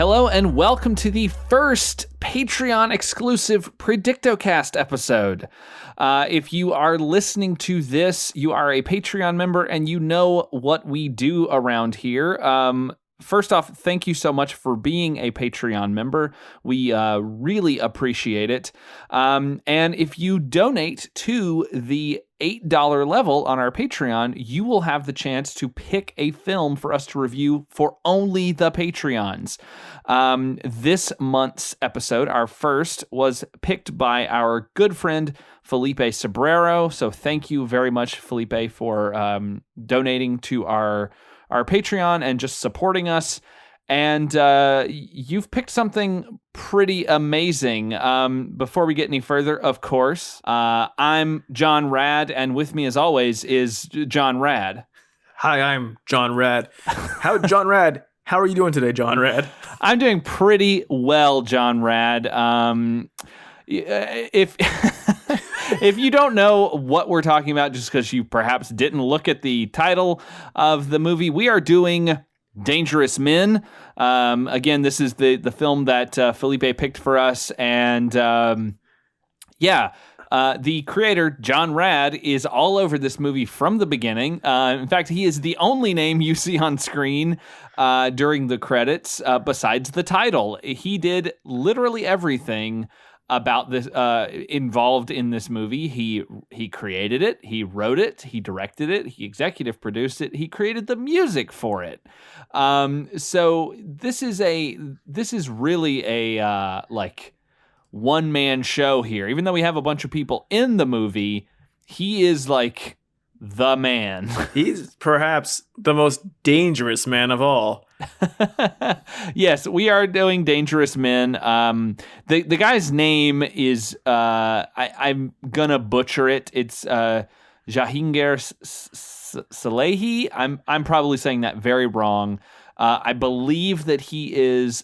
Hello and welcome to the first Patreon exclusive predictocast episode. If you are listening to this, you are a Patreon member and you know what we do around here. First off, thank you so much for being a Patreon member. We really appreciate it. And if you donate to the $8 level on our Patreon, you will have the chance to pick a film for us to review for only the Patreons. This month's episode, our first, was picked by our good friend Felipe Sobrero. So thank you very much, Felipe, for donating to our Patreon and just supporting us. And you've picked something pretty amazing. Before we get any further, of course, I'm John Rad, and with me as always is John Rad. Hi, I'm John Rad. John Rad, how are you doing today, John Rad? I'm doing pretty well, John Rad. If if you don't know what we're talking about, just because you perhaps didn't look at the title of the movie, we are doing Dangerous Men. Again, this is the film that Felipe picked for us, and the creator, John Rad, is all over this movie from the beginning. In fact, he is the only name you see on screen during the credits besides the title. He did literally everything about this involved in this movie. He created it, he wrote it, he directed it, he executive produced it, he created the music for it. So this is really a like one-man show here. Even though we have a bunch of people in the movie, he is like the man. He's perhaps the most dangerous man of all. Yes, we are doing Dangerous Men. The guy's name is I'm gonna butcher it. It's Jahinger Salehi. I'm probably saying that very wrong. I believe that he is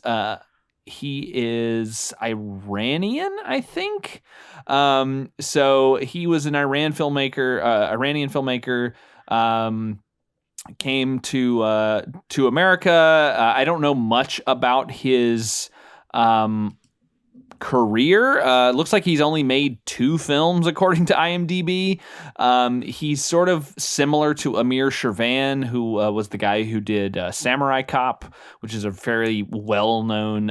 Iranian, I think. So he was an Iranian filmmaker. Came to America. I don't know much about his career. Looks like he's only made 2 films according to IMDb. He's sort of similar to Amir Shervan, who was the guy who did Samurai Cop, which is a fairly well-known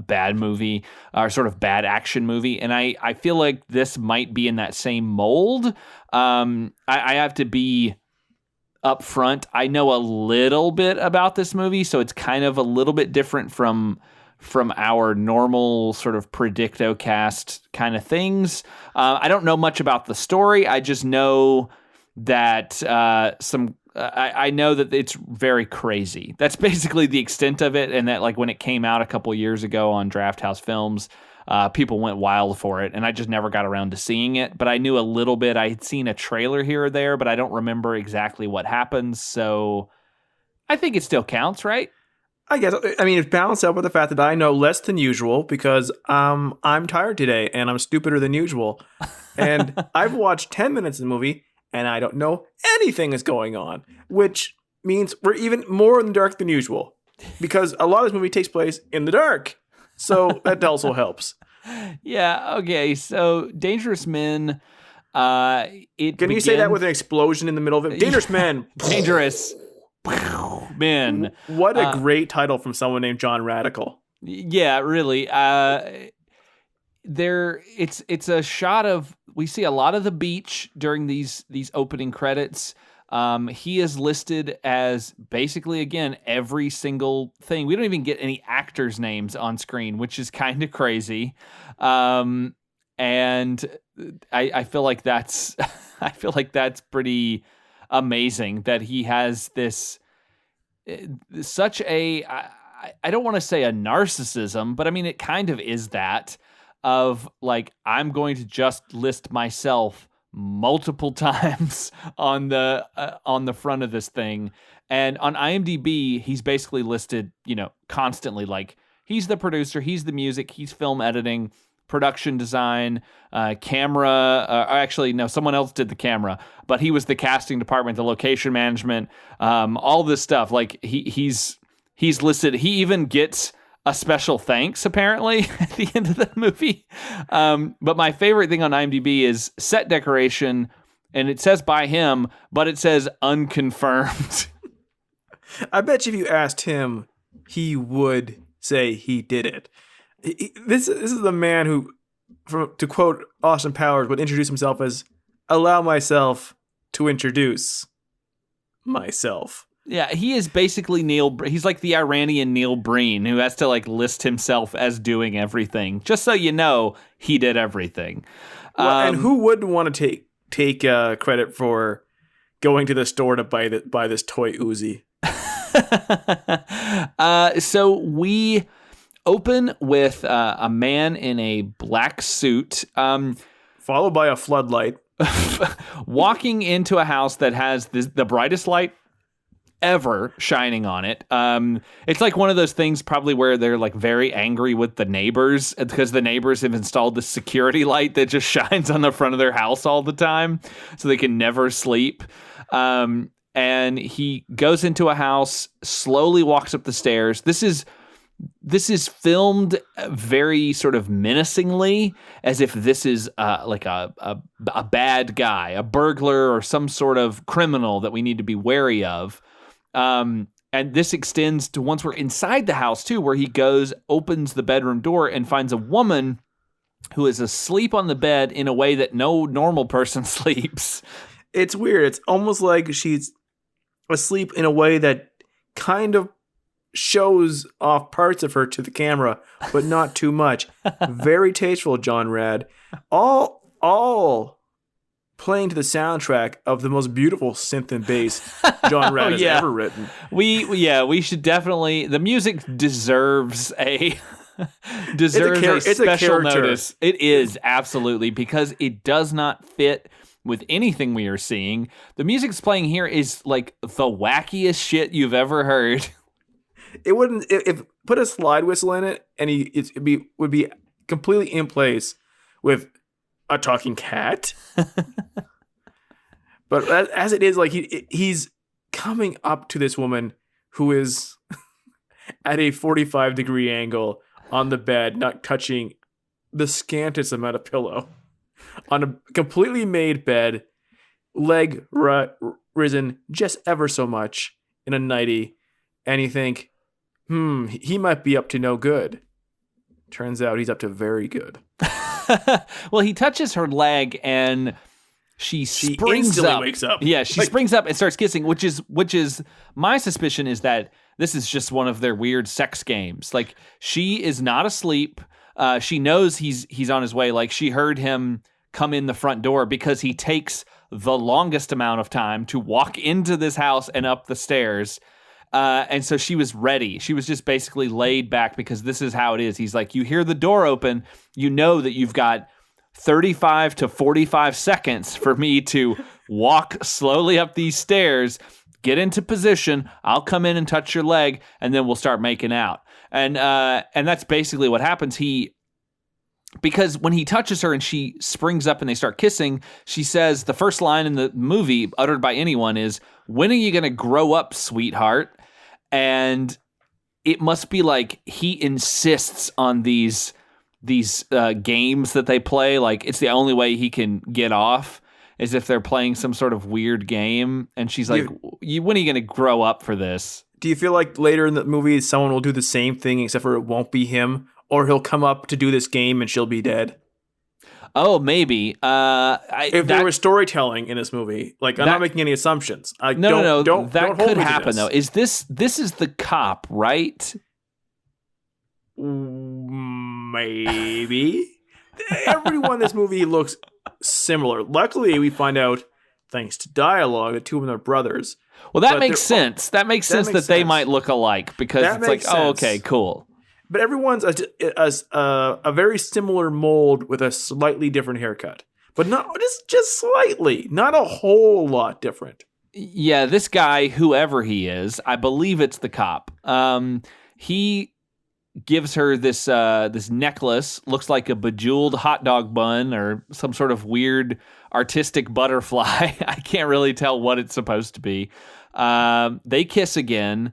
bad movie, or sort of bad action movie. And I feel like this might be in that same mold. I have to be up front, I know a little bit about this movie, so it's kind of a little bit different from our normal sort of predictocast kind of things. I don't know much about the story. I just know that I know that it's very crazy. That's basically the extent of it, and that like when it came out a couple years ago on Draft House Films, people went wild for it, and I just never got around to seeing it. But I knew a little bit. I had seen a trailer here or there, but I don't remember exactly what happens. So I think it still counts, right? I guess. I mean, it's balanced out with the fact that I know less than usual because I'm tired today and I'm stupider than usual. And I've watched 10 minutes of the movie and I don't know anything is going on, which means we're even more in the dark than usual because a lot of this movie takes place in the dark. So that also helps. Yeah, okay. So Dangerous Men, Can you say that with an explosion in the middle of it? Dangerous Men. Dangerous Men. What a great title from someone named John Radical. Yeah, really. It's a shot of, we see a lot of the beach during these opening credits. He is listed as basically, again, every single thing. We don't even get any actors' names on screen, which is kind of crazy. And I feel like that's pretty amazing that he has this such a, I don't want to say a narcissism, but I mean, it kind of is that of like, I'm going to just list myself multiple times on the front of this thing. And on IMDb, he's basically listed, constantly, like he's the producer, he's the music, he's film editing, production design, camera. Actually, no, someone else did the camera, but he was the casting department, the location management, all this stuff. Like he's he's listed. He even gets a special thanks apparently at the end of the movie. But my favorite thing on IMDb is set decoration, and it says by him, but it says unconfirmed. I bet you if you asked him, he would say he did it. This is the man who, to quote Austin Powers, would introduce himself as, "Allow myself to introduce myself." Yeah, he is basically he's like the Iranian Neil Breen who has to like list himself as doing everything. Just so you know, he did everything. Well, and who wouldn't want to take credit for going to the store to buy this toy Uzi? So we open with a man in a black suit, followed by a floodlight, walking into a house that has the brightest light ever shining on it. It's like one of those things probably where they're like very angry with the neighbors because the neighbors have installed the security light that just shines on the front of their house all the time so they can never sleep. And he goes into a house, slowly walks up the stairs. This is filmed very sort of menacingly, as if this is like a bad guy, a burglar or some sort of criminal that we need to be wary of. And this extends to once we're inside the house too, where he goes, opens the bedroom door and finds a woman who is asleep on the bed in a way that no normal person sleeps. It's weird. It's almost like she's asleep in a way that kind of shows off parts of her to the camera, but not too much. Very tasteful, John Rad. All playing to the soundtrack of the most beautiful synth and bass John Rad has ever written. We should definitely. The music deserves a special notice. It is absolutely, because it does not fit with anything we are seeing. The music's playing here is like the wackiest shit you've ever heard. It wouldn't if put a slide whistle in it, and would be completely in place with a talking cat. But as it is, like he's coming up to this woman who is at a 45-degree angle on the bed, not touching the scantest amount of pillow, on a completely made bed, leg risen just ever so much in a nightie, and you think, he might be up to no good. Turns out he's up to very good. Well, he touches her leg and she springs up. Wakes up. Yeah, she springs up and starts kissing, which is my suspicion is that this is just one of their weird sex games. Like, she is not asleep. She knows he's on his way. Like, she heard him come in the front door because he takes the longest amount of time to walk into this house and up the stairs. And so she was ready. She was just basically laid back because this is how it is. He's like, you hear the door open, you know that you've got 35 to 45 seconds for me to walk slowly up these stairs, get into position, I'll come in and touch your leg, and then we'll start making out. And that's basically what happens. Because when he touches her and she springs up and they start kissing, she says, the first line in the movie uttered by anyone is, "When are you going to grow up, sweetheart?" And it must be like he insists on these games that they play. Like, it's the only way he can get off is if they're playing some sort of weird game. And she's like, when are you going to grow up for this? Do you feel like later in the movie someone will do the same thing except for it won't be him? Or he'll come up to do this game and she'll be dead? Oh, maybe. If there was storytelling in this movie, like, I'm not making any assumptions. No. That could happen, though. Is this is the cop, right? Maybe. Everyone in this movie looks similar. Luckily, we find out, thanks to dialogue, that two of them are brothers. Well, that makes sense. That makes sense that they might look alike because it's like, oh, okay, cool. But everyone's a very similar mold with a slightly different haircut. But not just slightly. Not a whole lot different. Yeah, this guy, whoever he is, I believe it's the cop. He gives her this necklace, looks like a bejeweled hot dog bun or some sort of weird artistic butterfly. I can't really tell what it's supposed to be. They kiss again.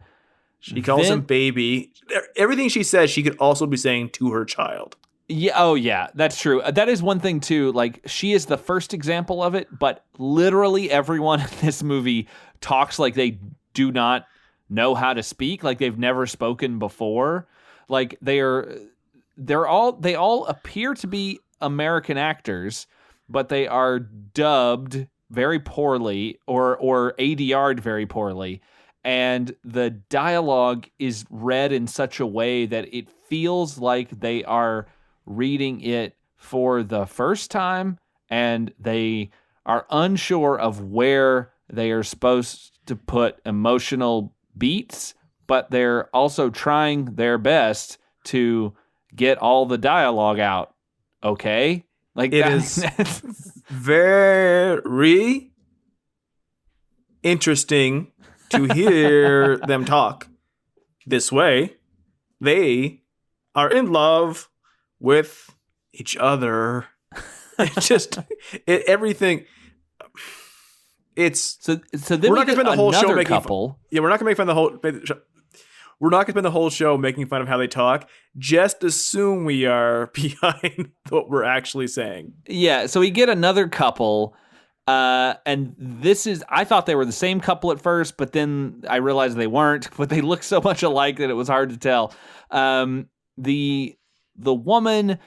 She calls him baby. Everything she says, she could also be saying to her child. Yeah. Oh, yeah. That's true. That is one thing too. Like, she is the first example of it, but literally everyone in this movie talks like they do not know how to speak, like they've never spoken before. Like they all appear to be American actors, but they are dubbed very poorly or ADR'd very poorly. And the dialogue is read in such a way that it feels like they are reading it for the first time, and they are unsure of where they are supposed to put emotional beats, but they're also trying their best to get all the dialogue out. Okay? Like, it is very interesting to hear them talk this way. They are in love with each other. Everything. It's so then we're not gonna spend the whole show making couple. We're not gonna make fun of the whole. We're not gonna spend the whole show making fun of how they talk. Just assume we are behind what we're actually saying. Yeah. So we get another couple. And this is, I thought they were the same couple at first, but then I realized they weren't, but they look so much alike that it was hard to tell. The woman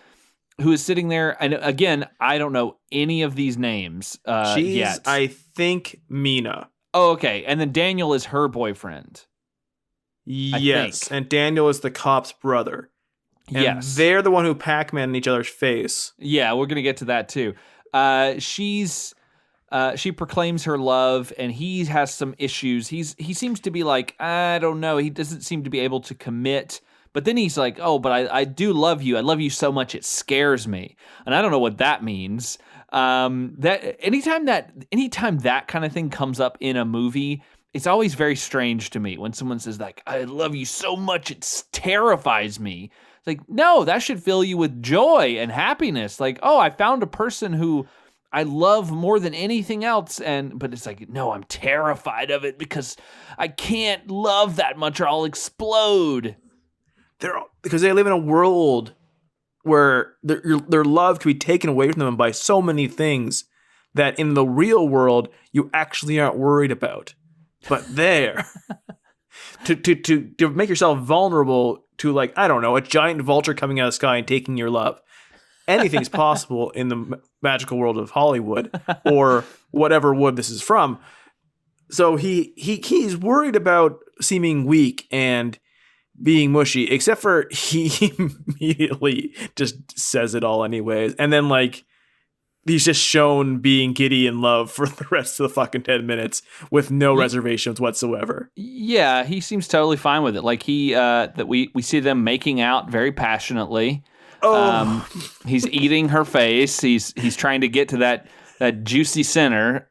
who is sitting there, and again, I don't know any of these names She's, yet. I think, Mina. Oh, okay. And then Daniel is her boyfriend. Yes, and Daniel is the cop's brother. And yes. They're the one who Pac-Man in each other's face. Yeah, we're going to get to that too. She proclaims her love, and he has some issues. He seems to be like, I don't know. He doesn't seem to be able to commit. But then he's like, oh, but I do love you. I love you so much it scares me. And I don't know what that means. That anytime that kind of thing comes up in a movie, it's always very strange to me when someone says like, I love you so much it terrifies me. It's like, no, that should fill you with joy and happiness. Like, oh, I found a person who I love more than anything else, but it's like, no, I'm terrified of it because I can't love that much or I'll explode. Because they live in a world where their love can be taken away from them by so many things that in the real world you actually aren't worried about. But there, to make yourself vulnerable to, like, I don't know, a giant vulture coming out of the sky and taking your love. Anything's possible in the magical world of Hollywood or whatever wood this is from. So he's worried about seeming weak and being mushy, except for he immediately just says it all anyways. And then, like, he's just shown being giddy in love for the rest of the fucking 10 minutes with no reservations whatsoever. Yeah, he seems totally fine with it. Like that we see them making out very passionately. Oh, he's eating her face. He's trying to get to that juicy center.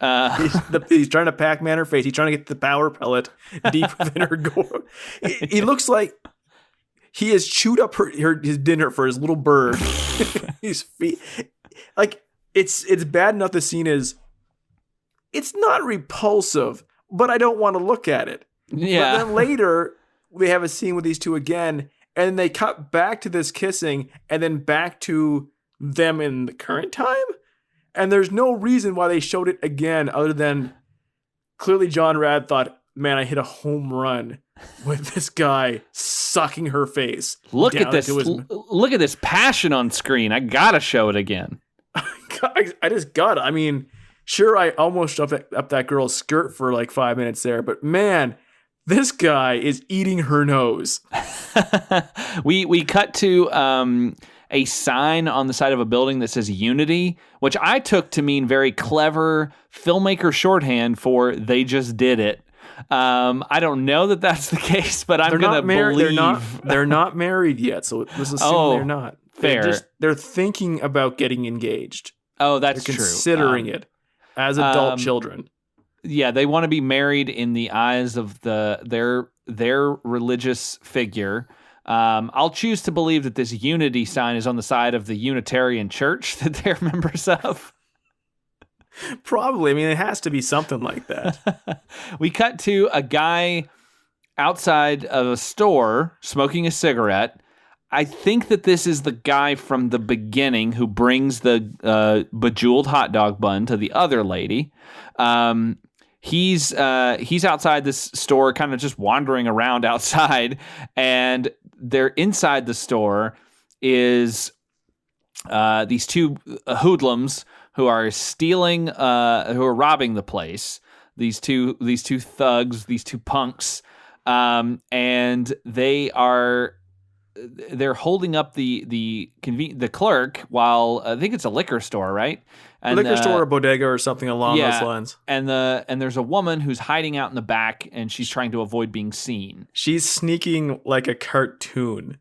He's trying to Pac-Man her face. He's trying to get the power pellet deep within her gore. He looks like he has chewed up his dinner for his little bird. His feet, like it's bad enough. The scene is, it's not repulsive, but I don't want to look at it. Yeah. But then later we have a scene with these two again. And they cut back to this kissing and then back to them in the current time. And there's no reason why they showed it again other than clearly John Rad thought, man, I hit a home run with this guy sucking her face. Look at this. Look at this passion on screen. I got to show it again. I just got it. I mean, sure, I almost shoved up that girl's skirt for like 5 minutes there. But man, this guy is eating her nose. We cut to a sign on the side of a building that says Unity, which I took to mean very clever filmmaker shorthand for they just did it. I don't know that that's the case, but I'm going to believe. They're not married yet, so let's assume they're not. Fair. They're thinking about getting engaged. Oh, that's they're true. Considering it as adult children. Yeah, they want to be married in the eyes of their religious figure. I'll choose to believe that this Unity sign is on the side of the Unitarian Church that they're members of. Probably. I mean, it has to be something like that. We cut to a guy outside of a store smoking a cigarette. I think that this is the guy from the beginning who brings the bejeweled hot dog bun to the other lady. He's outside this store, kind of just wandering around outside, and they're inside the store is these two hoodlums who are stealing, who are robbing the place. These two thugs, these two punks, and they're holding up the clerk while I think it's a liquor store, right? And liquor store or bodega or something along those lines. And there's a woman who's hiding out in the back, and she's trying to avoid being seen. She's sneaking like a cartoon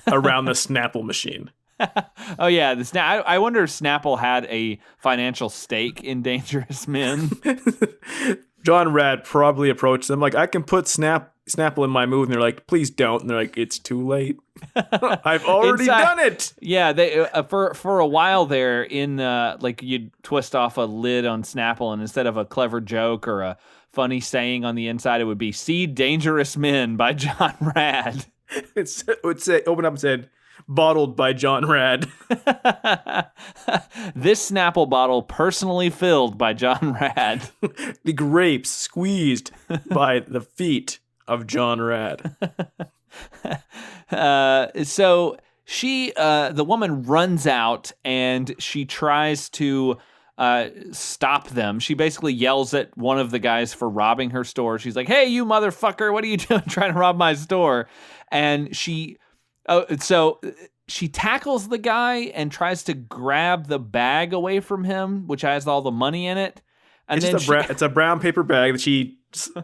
around the Snapple machine. Oh yeah, I wonder if Snapple had a financial stake in Dangerous Men. John Rad probably approached them like, I can put Snapple in my movie, and they're like, please don't. And they're like, it's too late. I've already done it. Yeah, they for a while there in like you'd twist off a lid on Snapple, and instead of a clever joke or a funny saying on the inside, it would be "See Dangerous Men" by John Rad. It would say, open up and said, bottled by John Rad. This Snapple bottle personally filled by John Rad. The grapes squeezed by the feet of John Rad. So she, the woman runs out and she tries to stop them. She basically yells at one of the guys for robbing her store. She's like, "Hey, you motherfucker, what are you doing trying to rob my store?" And she tackles the guy and tries to grab the bag away from him, which has all the money in it. And it's a brown paper bag that she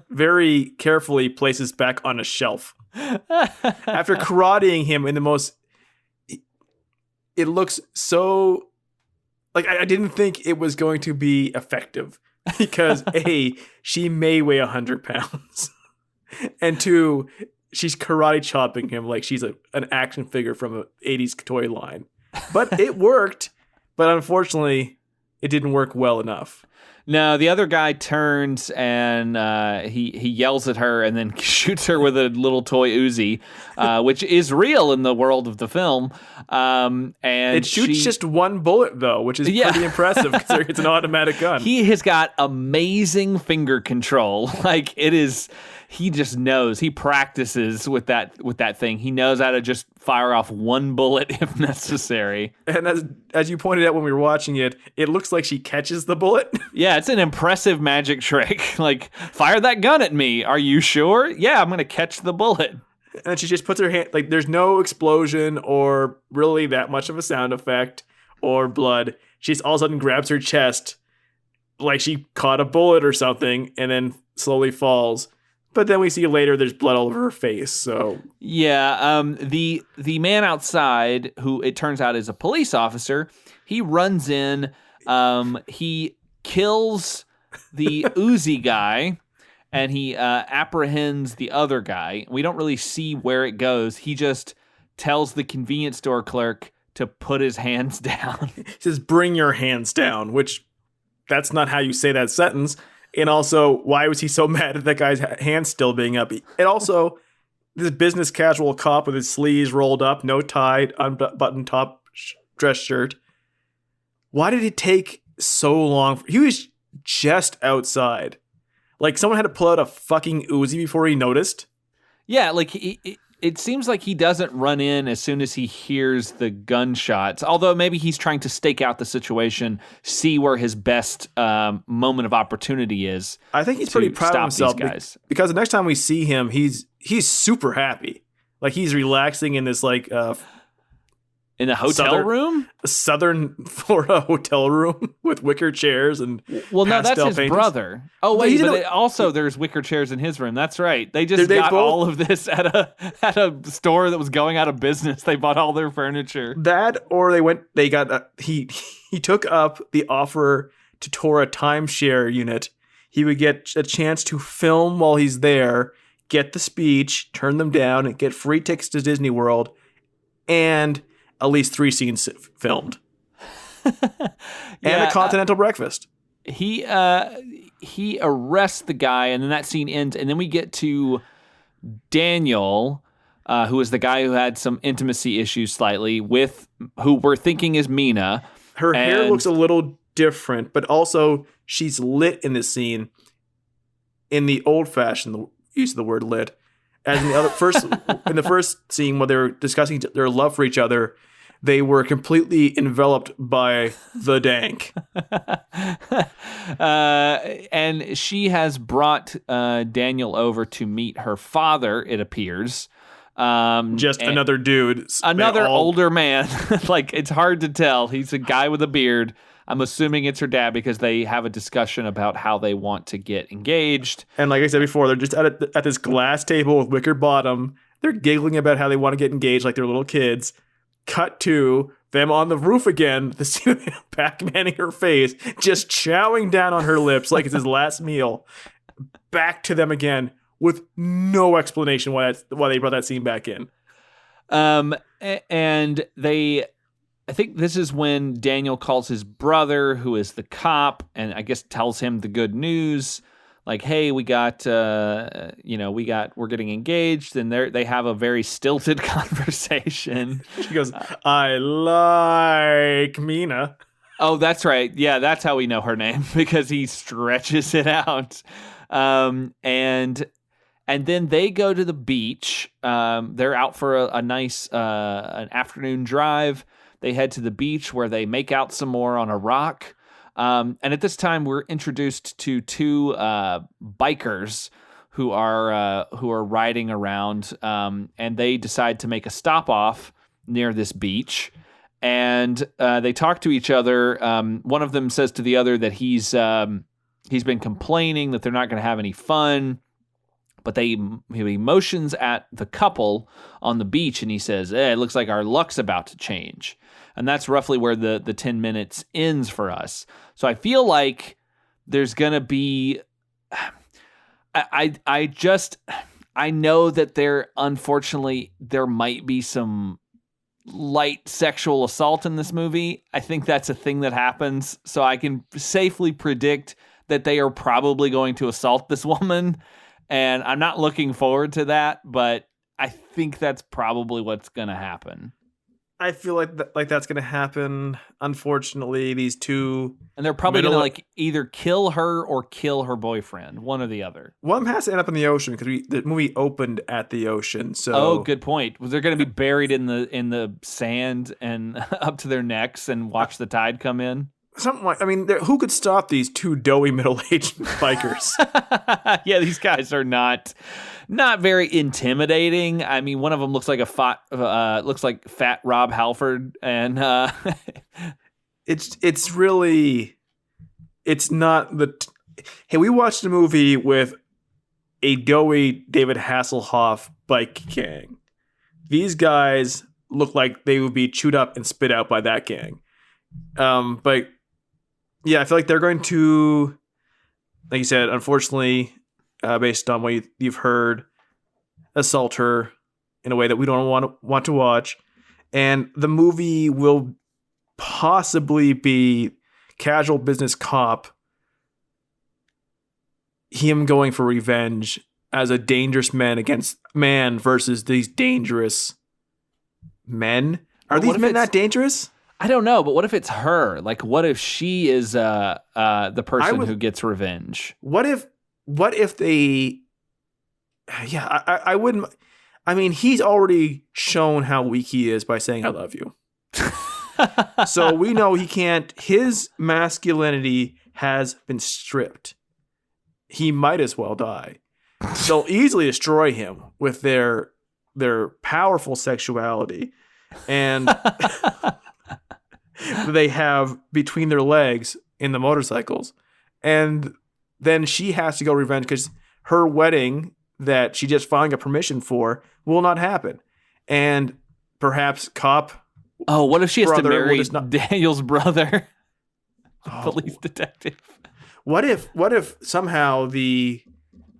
very carefully places back on a shelf. After karateing him in the most... It looks so... Like, I didn't think it was going to be effective. Because, A, she may weigh 100 pounds. And 2... she's karate chopping him like she's an action figure from an 80s toy line. But it worked. But unfortunately, it didn't work well enough. No, the other guy turns and he yells at her and then shoots her with a little toy Uzi, which is real in the world of the film. And it shoots just one bullet, though, which is pretty impressive considering it's an automatic gun. He has got amazing finger control. Like, it is... He just knows. He practices with that thing. He knows how to just fire off one bullet if necessary. And as you pointed out when we were watching it, it looks like she catches the bullet. Yeah, it's an impressive magic trick. Like, fire that gun at me. Are you sure? Yeah, I'm going to catch the bullet. And she just puts her hand, like, there's no explosion or really that much of a sound effect or blood. She just all of a sudden grabs her chest like she caught a bullet or something and then slowly falls. But then we see later there's blood all over her face. So yeah, the man outside, who it turns out is a police officer, he runs in, he kills the Uzi guy, and he apprehends the other guy. We don't really see where it goes. He just tells the convenience store clerk to put his hands down. He says, "Bring your hands down," which that's not how you say that sentence. And also, why was he so mad at that guy's hands still being up? And also, this business casual cop with his sleeves rolled up, no tie, unbuttoned top dress shirt. Why did it take so long? He was just outside. Like, someone had to pull out a fucking Uzi before he noticed. Yeah, like, it seems like he doesn't run in as soon as he hears the gunshots, although maybe he's trying to stake out the situation, see where his best moment of opportunity is. I think he's pretty proud of himself guys. Because the next time we see him, he's super happy. Like, he's relaxing in this, like... in a hotel room? Southern Florida hotel room with wicker chairs and well, no, that's his paintings. Brother. Oh, wait, but also there's wicker chairs in his room. That's right. They just got all of this at a store that was going out of business. They bought all their furniture. That, or he took up the offer to tour a timeshare unit. He would get a chance to film while he's there, get the speech, turn them down, and get free tickets to Disney World, and at least 3 scenes filmed. And a continental breakfast. He arrests the guy, and then that scene ends, and then we get to Daniel, who is the guy who had some intimacy issues slightly with who we're thinking is Mina. Her hair looks a little different, but also she's lit in this scene in the old-fashioned use of the word lit. As in the first scene where they're discussing their love for each other, they were completely enveloped by the dank. And she has brought Daniel over to meet her father, it appears. Another dude. Another older man. Like, it's hard to tell. He's a guy with a beard. I'm assuming it's her dad because they have a discussion about how they want to get engaged. And like I said before, they're just at this glass table with wicker bottom. They're giggling about how they want to get engaged like they're little kids. Cut to them on the roof again, the scene of him Pac-Manning her face, just chowing down on her lips like it's his last meal. Back to them again with no explanation why they brought that scene back in. And I think this is when Daniel calls his brother, who is the cop, and I guess tells him the good news. Like, hey, we're getting engaged, and they have a very stilted conversation. She goes, I like Mina. Oh, that's right. Yeah, that's how we know her name, because he stretches it out. And then they go to the beach. They're out for a nice an afternoon drive. They head to the beach where they make out some more on a rock. And at this time, we're introduced to two bikers who are riding around, and they decide to make a stop off near this beach. And they talk to each other. One of them says to the other that he's been complaining that they're not going to have any fun. But he motions at the couple on the beach, and he says, hey, it looks like our luck's about to change. And that's roughly where the 10 minutes ends for us. So I feel like there's going to be... I know that unfortunately, there might be some light sexual assault in this movie. I think that's a thing that happens. So I can safely predict that they are probably going to assault this woman. And I'm not looking forward to that, but I think that's probably what's going to happen. I feel like that's going to happen. Unfortunately, these two... And they're probably going to either kill her or kill her boyfriend, one or the other. One of them has to end up in the ocean because the movie opened at the ocean. So oh, good point. They're going to be buried in the sand and up to their necks and watch the tide come in. Something like, who could stop these two doughy middle-aged bikers? Yeah, these guys are not very intimidating. I mean, one of them looks like fat Rob Halford, and it's really not the. Hey, we watched a movie with a doughy David Hasselhoff bike gang. These guys look like they would be chewed up and spit out by that gang. But yeah, I feel like they're going to, like you said, unfortunately, based on what you've heard, assault her in a way that we don't want to watch. And the movie will possibly be casual business cop, him going for revenge as a dangerous man versus these dangerous men. Are these men that dangerous? I don't know, but what if it's her? Like, what if she is the person who gets revenge? What if they... Yeah, I wouldn't... I mean, he's already shown how weak he is by saying, I love you. So we know he can't... His masculinity has been stripped. He might as well die. They'll easily destroy him with their powerful sexuality. And... they have between their legs in the motorcycles. And then she has to go revenge because her wedding that she just finally got permission for will not happen. And perhaps cop... Oh, what if she has to marry Daniel's brother? Police detective. What if somehow the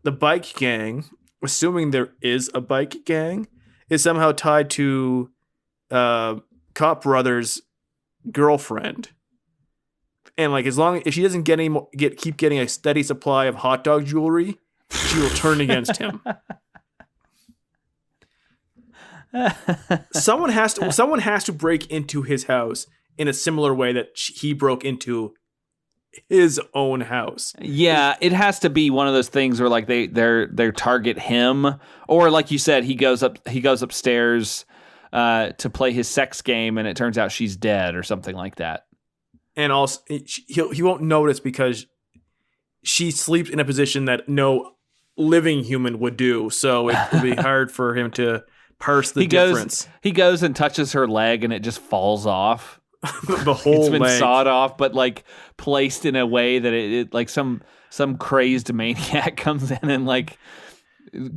bike gang, assuming there is a bike gang, is somehow tied to Cop Brothers' girlfriend, and like as long as she doesn't keep getting a steady supply of hot dog jewelry, she will turn against him. Someone has to break into his house in a similar way that he broke into his own house. Yeah, it has to be one of those things where like they target him, or like you said, he goes upstairs to play his sex game, and it turns out she's dead or something like that. And also, he won't notice because she sleeps in a position that no living human would do. So it will be hard for him to parse the difference. He goes and touches her leg, and it just falls off. The whole it's been leg. sawed off, but like placed in a way that it like some crazed maniac comes in and like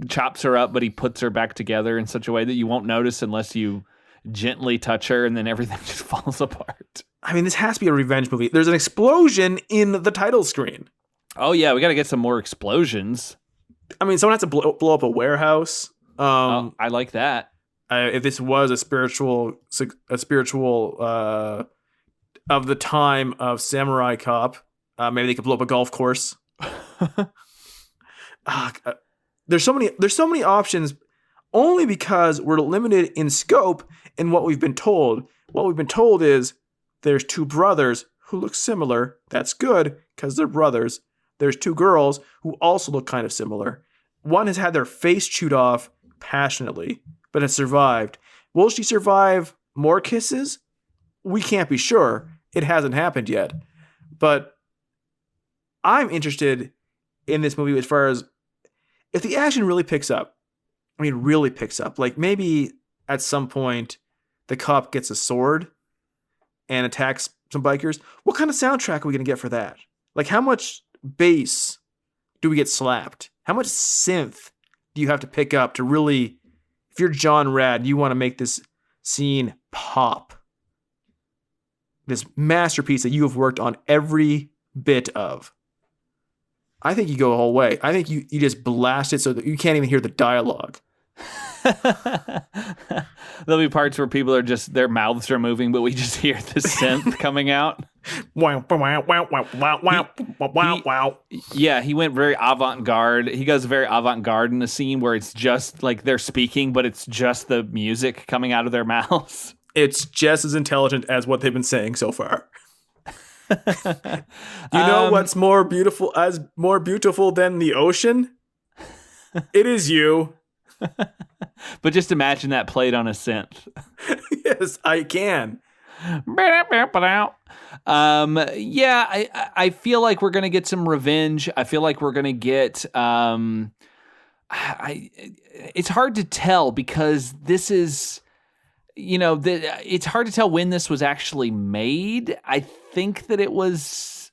chops her up, but he puts her back together in such a way that you won't notice unless you gently touch her, and then everything just falls apart. I mean, this has to be a revenge movie. There's an explosion in the title screen. Oh yeah, we got to get some more explosions. I mean, someone has to blow up a warehouse. I like that. If this was a spiritual of the time of Samurai Cop, maybe they could blow up a golf course. There's so many options, only because we're limited in scope in what we've been told. What we've been told is there's two brothers who look similar. That's good because they're brothers. There's two girls who also look kind of similar. One has had their face chewed off passionately, but has survived. Will she survive more kisses? We can't be sure. It hasn't happened yet. But I'm interested in this movie as far as if the action really picks up. I mean, really picks up. Like maybe at some point the cop gets a sword and attacks some bikers. What kind of soundtrack are we going to get for that? Like how much bass do we get slapped? How much synth do you have to pick up to really, if you're John Rad, you want to make this scene pop? This masterpiece that you have worked on every bit of. I think you go the whole way. I think you just blast it so that you can't even hear the dialogue. There'll be parts where people are just, their mouths are moving, but we just hear the synth coming out. Wow, wow, wow, wow, wow, wow, wow, wow. Yeah, he went very avant-garde. He goes very avant-garde in the scene where it's just like they're speaking, but it's just the music coming out of their mouths. It's just as intelligent as what they've been saying so far. You know what's more beautiful than the ocean? It is you. But just imagine that played on a synth. Yes, I can. Yeah, I feel like we're gonna get some revenge. I feel like we're gonna get it's hard to tell because this is, you know, it's hard to tell when this was actually made. I think that it was,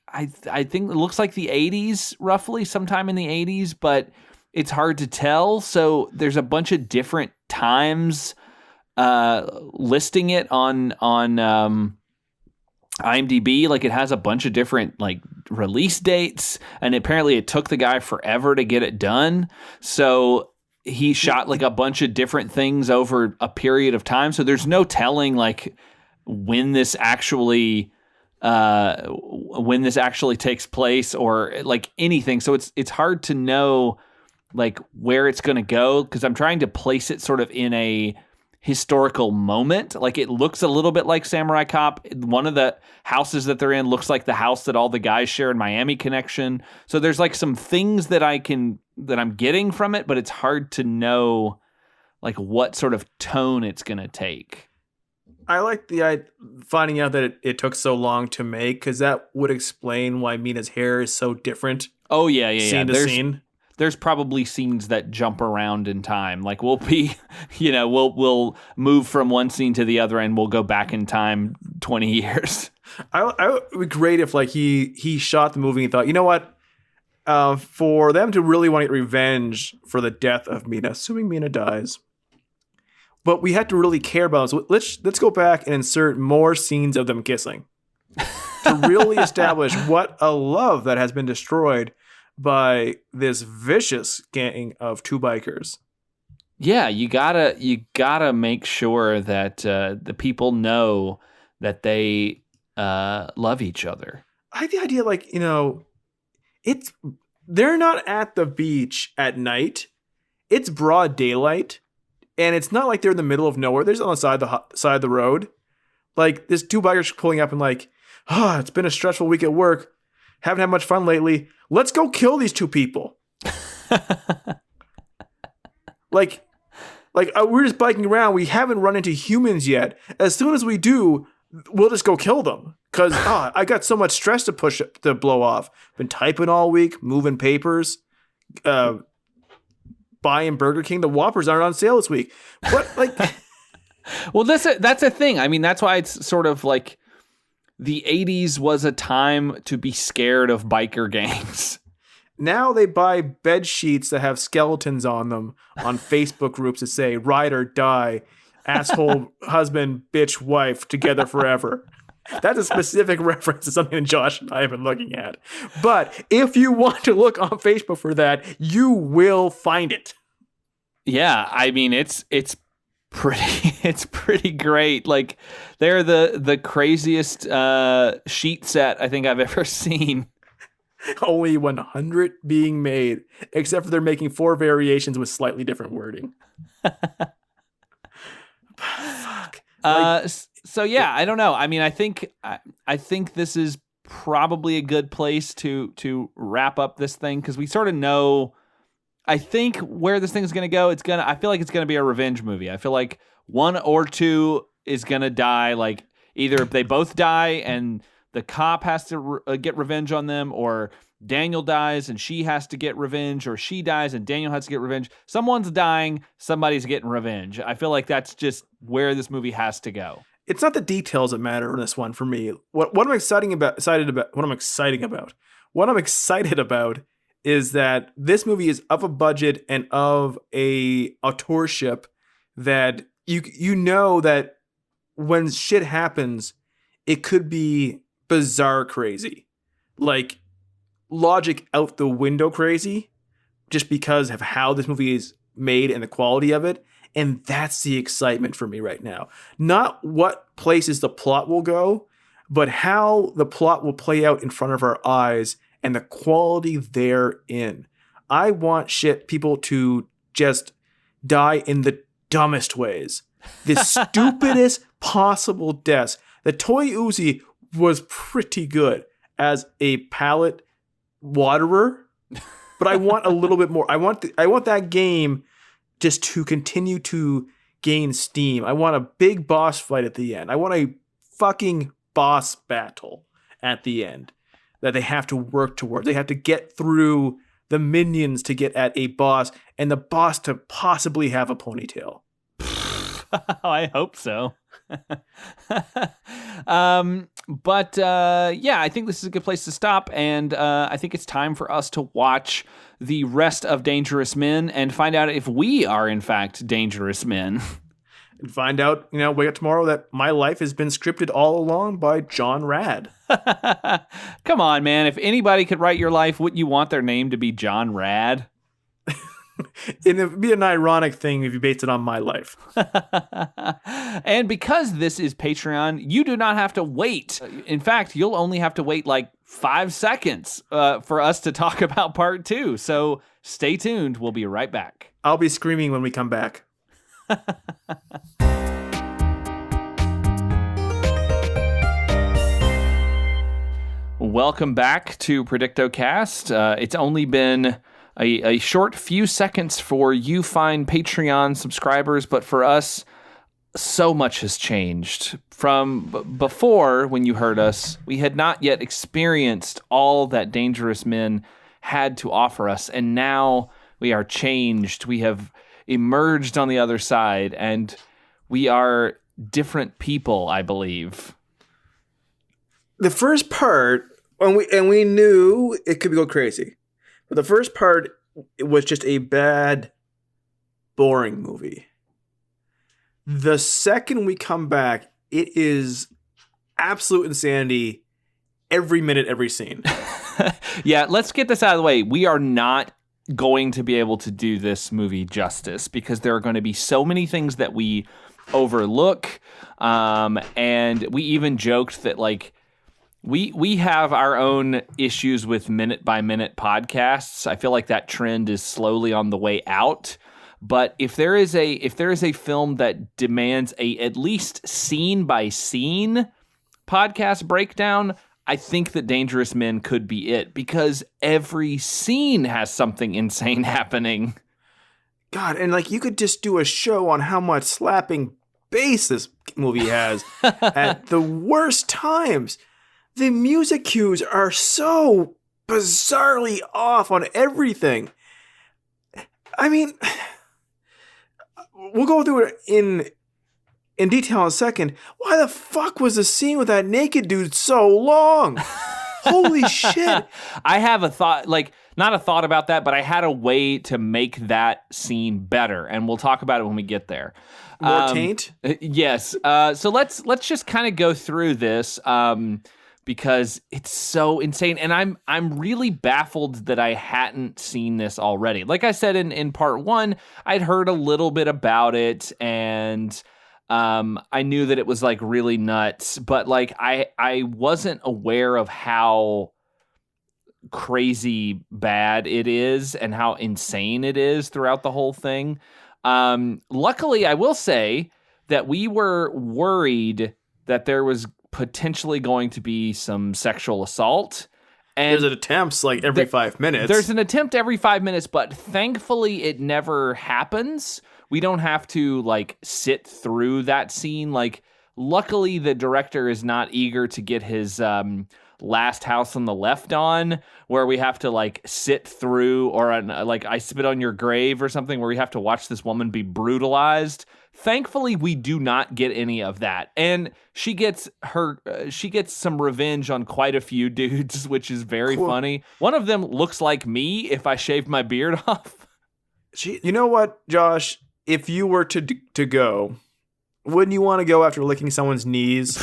I think it looks like the 80s, roughly, sometime in the 80s, but it's hard to tell. So there's a bunch of different times listing it on IMDb. Like it has a bunch of different like release dates, and apparently it took the guy forever to get it done. So he shot like a bunch of different things over a period of time. So there's no telling like when this actually takes place or like anything. So it's hard to know like where it's going to go, because I'm trying to place it sort of in a historical moment. Like it looks a little bit like Samurai Cop. One of the houses that they're in looks like the house that all the guys share in Miami Connection. So there's like some things that I'm getting from it, but it's hard to know like what sort of tone it's going to take. I like the finding out that it took so long to make, because that would explain why Mina's hair is so different. Oh yeah. Scene to scene. There's probably scenes that jump around in time. Like we'll be, you know, we'll move from one scene to the other and we'll go back in time 20 years. I it would be great if like he shot the movie and thought, you know what, for them to really want to get revenge for the death of Mina, assuming Mina dies, but we had to really care about them. So let's go back and insert more scenes of them kissing to really establish what a love that has been destroyed by this vicious gang of two bikers. Yeah, you gotta make sure that the people know that they love each other. I have the idea, like, you know, they're not at the beach at night. It's broad daylight. and it's not like they're in the middle of nowhere. They're just on the side of the road. Like, there's two bikers pulling up and like, it's been a stressful week at work. Haven't had much fun lately. Let's go kill these two people. like we're just biking around. We haven't run into humans yet. As soon as we do, we'll just go kill them. Because I got so much stress to blow off. Been typing all week, moving papers, buying Burger King. The Whoppers aren't on sale this week. But like, well, that's a thing. I mean, that's why it's sort of like the 80s was a time to be scared of biker gangs. Now they buy bed sheets that have skeletons on them on Facebook groups that say ride or die, asshole husband, bitch, wife, together forever. That's a specific reference to something that Josh and I have been looking at. But if you want to look on Facebook for that, you will find it. Yeah, I mean it's pretty great. Like, they're the craziest sheet set I think I've ever seen. Only 100 being made, except for they're making 4 variations with slightly different wording. Fuck. So yeah, I don't know. I mean, I think this is probably a good place to wrap up this thing, because we sort of know, I think, where this thing is going to go. I feel like it's going to be a revenge movie. I feel like one or two is going to die. Like, either if they both die and the cop has to get revenge on them, or Daniel dies and she has to get revenge, or she dies and Daniel has to get revenge. Someone's dying, somebody's getting revenge. I feel like that's just where this movie has to go. It's not the details that matter in this one for me. What I'm excited about is that this movie is of a budget and of a authorship that you know that when shit happens, it could be bizarre crazy, like logic out the window crazy, just because of how this movie is made and the quality of it. And that's the excitement for me right now. Not what places the plot will go, but how the plot will play out in front of our eyes and the quality therein. I want people to just die in the dumbest ways. The stupidest possible deaths. The Toy Uzi was pretty good as a pallet waterer, but I want a little bit more. I want that game just to continue to gain steam. I want a big boss fight at the end. I want a fucking boss battle at the end that they have to work towards. They have to get through the minions to get at a boss, and the boss to possibly have a ponytail. I hope so. But I think this is a good place to stop, and I think it's time for us to watch the rest of Dangerous Men and find out if we are in fact dangerous men. And find out, wake up tomorrow that my life has been scripted all along by John Rad. Come on, man. If anybody could write your life, wouldn't you want their name to be John Rad? It would be an ironic thing if you based it on my life. And because this is Patreon, you do not have to wait. In fact, you'll only have to wait like 5 seconds for us to talk about part 2. So stay tuned. We'll be right back. I'll be screaming when we come back. Welcome back to predictocast. It's only been a short few seconds for you fine Patreon subscribers, but for us, so much has changed. From before, when you heard us, we had not yet experienced all that Dangerous Men had to offer us, and now we are changed. We have emerged on the other side, and we are different people, I believe. The first part, we knew it could go crazy. But the first part, it was just a bad, boring movie. The second we come back, it is absolute insanity every minute, every scene. Yeah, let's get this out of the way. We are not going to be able to do this movie justice because there are going to be so many things that we overlook. And we even joked that, like, we have our own issues with minute by minute podcasts. I feel like that trend is slowly on the way out. But if there is a film that demands a at least scene by scene podcast breakdown, I think that Dangerous Men could be it, because every scene has something insane happening. God, and like you could just do a show on how much slapping bass this movie has at the worst times. The music cues are so bizarrely off on everything. I mean, we'll go through it in detail in a second. Why the fuck was the scene with that naked dude so long? Holy shit. I have a thought, like, not a thought about that, but I had a way to make that scene better, and we'll talk about it when we get there. More taint? Yes. So let's just kind of go through this because it's so insane, and I'm really baffled that I hadn't seen this already. Like I said in part one, I'd heard a little bit about it, and I knew that it was like really nuts, but like I wasn't aware of how crazy bad it is and how insane it is throughout the whole thing. Luckily, I will say that we were worried that there was potentially going to be some sexual assault. And there's an attempt like every 5 minutes. There's an attempt every 5 minutes, but thankfully it never happens. We don't have to like sit through that scene. Like, luckily the director is not eager to get his Last House on the Left on, where we have to like sit through, or like I Spit on Your Grave or something, where we have to watch this woman be brutalized. Thankfully, we do not get any of that, and she gets some revenge on quite a few dudes, which is very funny. One of them looks like me if I shaved my beard off. You know what, Josh? If you were to go, wouldn't you want to go after licking someone's knees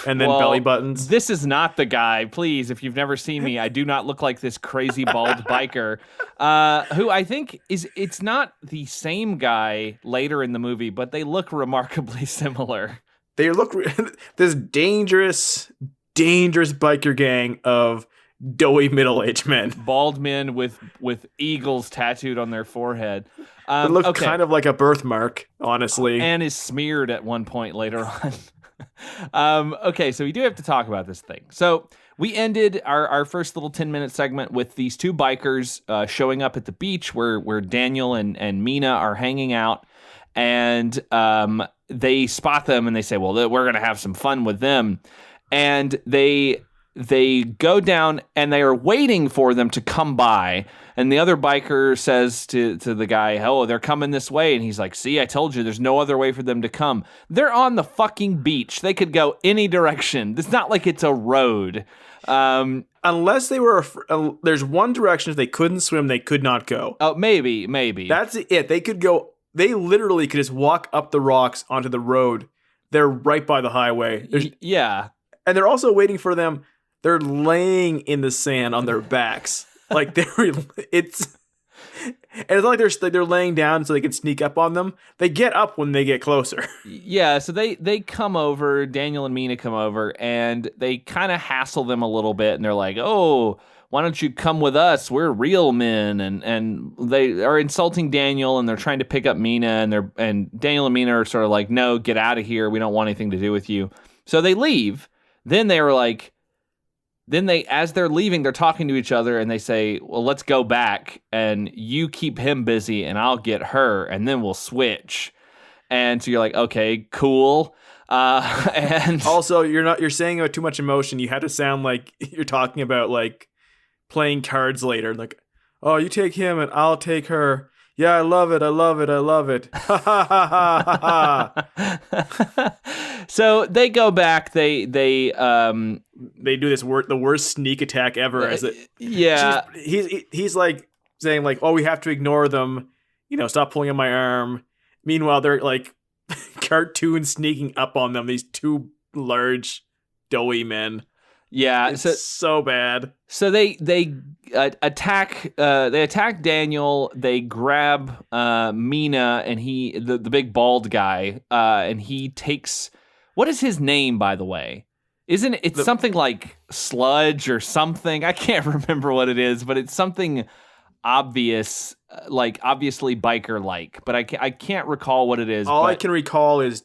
and then belly buttons? This is not the guy. Please, if you've never seen me, I do not look like this crazy bald biker, who I think it's not the same guy later in the movie, but they look remarkably similar. They look this dangerous biker gang of doughy middle-aged men. Bald men with eagles tattooed on their forehead. It looks kind of like a birthmark, honestly. And is smeared at one point later on. Okay, so we do have to talk about this thing. So we ended our first little 10-minute segment with these two bikers showing up at the beach where Daniel and Mina are hanging out. And they spot them and they say, well, we're going to have some fun with them. And they go down and they are waiting for them to come by. And the other biker says to the guy, oh, they're coming this way. And he's like, see, I told you there's no other way for them to come. They're on the fucking beach. They could go any direction. It's not like it's a road. Unless they were, there's one direction. If they couldn't swim, they could not go. Oh, maybe. That's it. They could go. They literally could just walk up the rocks onto the road. They're right by the highway. Yeah. And they're also waiting for them. They're laying in the sand on their backs. Like it's not like they're laying down so they can sneak up on them. They get up when they get closer. Yeah, so they come over, Daniel and Mina come over, and they kind of hassle them a little bit, and they're like, oh, why don't you come with us? We're real men. And they are insulting Daniel, and they're trying to pick up Mina, and Daniel and Mina are sort of like, no, get out of here. We don't want anything to do with you. So they leave. Then they were like, as they're leaving, they're talking to each other, and they say, well, let's go back, and you keep him busy, and I'll get her, and then we'll switch. And so you're like, okay, cool. And also, you're saying it with too much emotion. You had to sound like you're talking about like playing cards later. Like, oh, you take him, and I'll take her. Yeah, I love it. Ha ha ha ha ha. So they go back. They do this the worst sneak attack ever. He's like saying like, oh, we have to ignore them. Stop pulling on my arm. Meanwhile, they're like cartoon sneaking up on them. These two large, doughy men. Yeah, it's so bad. So they attack Daniel. They grab Mina, and the big bald guy, and he takes, what is his name, by the way? Isn't it something like Sludge or something? I can't remember what it is, but it's something obvious, like obviously biker like, but I can't recall what it is. All but I can recall is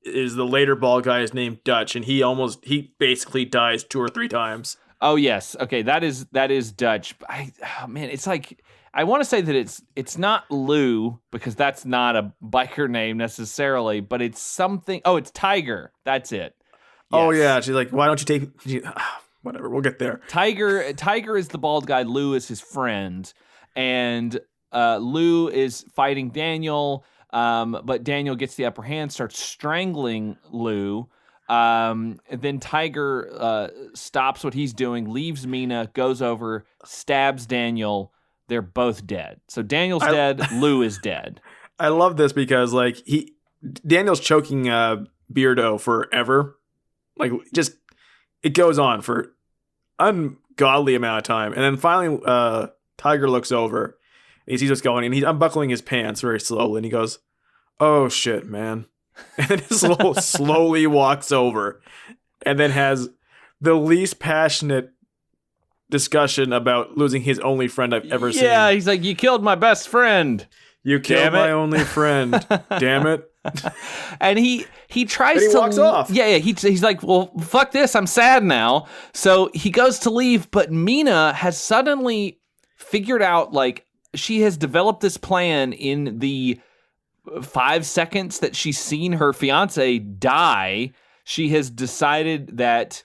the later bald guy is named Dutch, and he basically dies 2 or 3 times. Oh yes, okay, that is Dutch. Oh, man, it's like I want to say that it's not Lou because that's not a biker name necessarily, but it's something. Oh, it's Tiger. That's it. Oh Yes. yeah, she's like, why don't you take? Whatever, we'll get there. Tiger is the bald guy. Lou is his friend, and Lou is fighting Daniel. But Daniel gets the upper hand, starts strangling Lou. And then Tiger stops what he's doing, leaves Mina, goes over, stabs Daniel. They're both dead. So Daniel's dead. Lou is dead. I love this because like Daniel's choking Beardo forever. Like just it goes on for ungodly amount of time, and then finally Tiger looks over and he sees what's going on, and he's unbuckling his pants very slowly, and he goes, "Oh shit, man." And then slowly walks over and then has the least passionate discussion about losing his only friend I've ever seen. Yeah, he's like, "You killed my best friend. You killed my only friend. Damn it." And he tries and he to walks off. Yeah, he's like, "Well, fuck this. I'm sad now." So he goes to leave, but Mina has suddenly figured out, like, she has developed this plan in the 5 seconds that she's seen her fiance die. She has decided that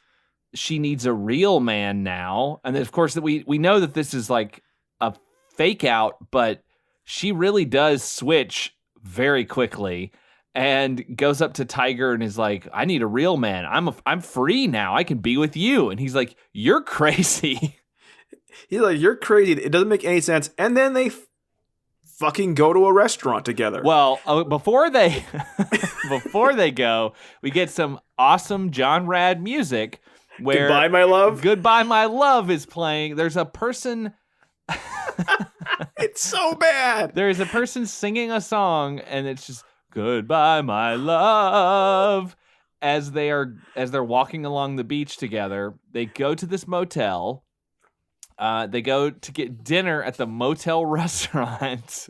she needs a real man now. And then, of course, that we know that this is like a fake out, but she really does switch very quickly and goes up to Tiger and is like, "I need a real man. I'm free now. I can be with you." And he's like, "You're crazy." He's like, "You're crazy. It doesn't make any sense." And then they fucking go to a restaurant together. Well, before they go, we get some awesome John Rad music where "Goodbye, My Love." "Goodbye, My Love" is playing. There's a person It's so bad. There is a person singing a song, and it's just "Goodbye, My Love" as they're walking along the beach together. They go to this motel. They go to get dinner at the motel restaurant.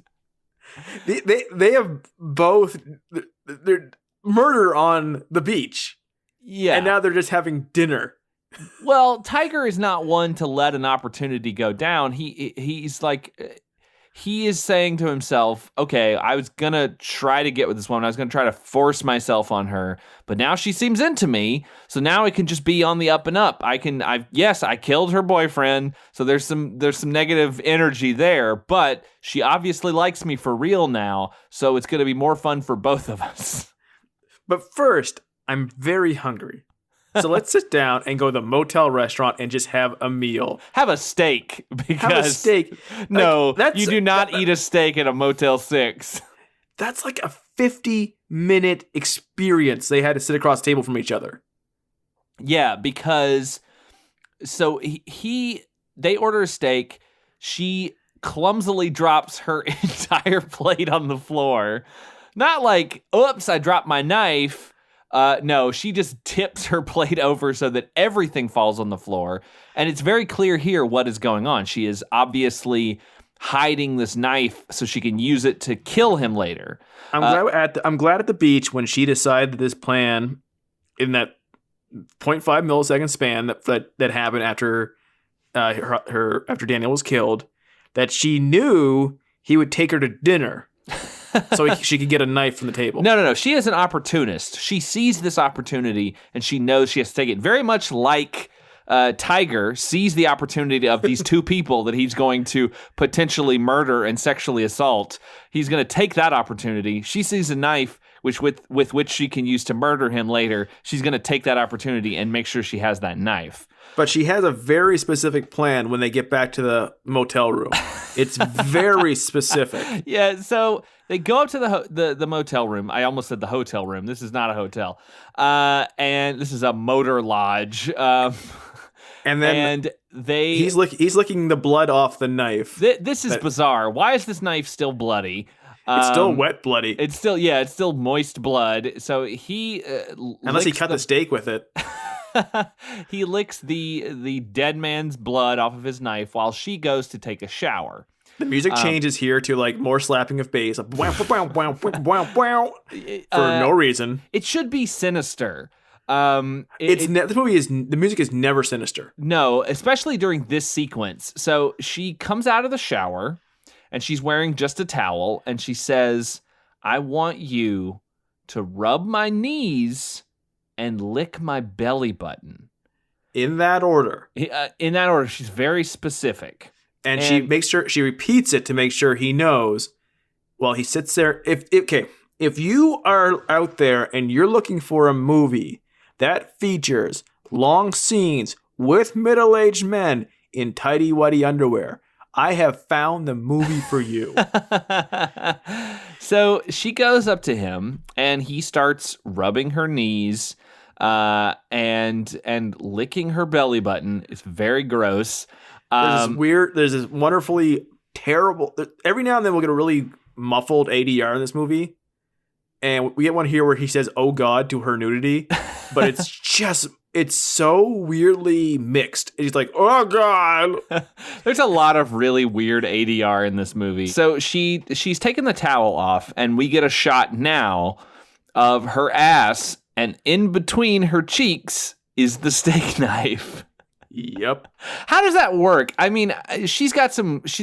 They have both their murder on the beach. Yeah. And now they're just having dinner. Well, Tiger is not one to let an opportunity go down. He's like, he is saying to himself, "Okay, I was going to try to get with this woman. I was going to try to force myself on her, but now she seems into me. So now it can just be on the up and up. I killed her boyfriend. So there's some negative energy there, but she obviously likes me for real now. So it's going to be more fun for both of us." But first, I'm very hungry. So let's sit down and go to the motel restaurant and just have a meal. Have a steak. Because have a steak. No, you do not eat a steak at a Motel 6. That's like a 50-minute experience. They had to sit across the table from each other. Yeah, because so they order a steak. She clumsily drops her entire plate on the floor. Not like, "Oops, I dropped my knife." No, she just tips her plate over so that everything falls on the floor. And it's very clear here what is going on. She is obviously hiding this knife so she can use it to kill him later. I'm glad at the beach when she decided this plan in that 0.5 millisecond span that happened after after Daniel was killed, that she knew he would take her to dinner. So she could get a knife from the table. No. She is an opportunist. She sees this opportunity and she knows she has to take it. Very much like Tiger sees the opportunity of these two people that he's going to potentially murder and sexually assault. He's going to take that opportunity. She sees a knife with which she can use to murder him later. She's going to take that opportunity and make sure she has that knife. But she has a very specific plan when they get back to the motel room. It's very specific. Yeah, so they go up to the motel room. I almost said the hotel room. This is not a hotel. And this is a motor lodge. And he's licking the blood off the knife. This is bizarre. Why is this knife still bloody? It's still wet bloody. It's still moist blood. So he unless he cut the steak with it. He licks the dead man's blood off of his knife while she goes to take a shower. The music changes here to like more slapping of bass, for no reason. It should be sinister. The music is never sinister. No, especially during this sequence. So she comes out of the shower and she's wearing just a towel and she says, "I want you to rub my knees and lick my belly button." In that order. In that order. She's very specific. And she makes sure she repeats it to make sure he knows. Well, he sits there. If you are out there and you're looking for a movie that features long scenes with middle-aged men in tighty-whitey underwear, I have found the movie for you. So she goes up to him and he starts rubbing her knees and licking her belly button. It's very gross. There's this wonderfully terrible, every now and then we'll get a really muffled ADR in this movie. And we get one here where he says, "Oh God," to her nudity. But it's so weirdly mixed. He's like, "Oh God." There's a lot of really weird ADR in this movie. So she's taken the towel off and we get a shot now of her ass, and in between her cheeks is the steak knife. Yep. How does that work? I mean, she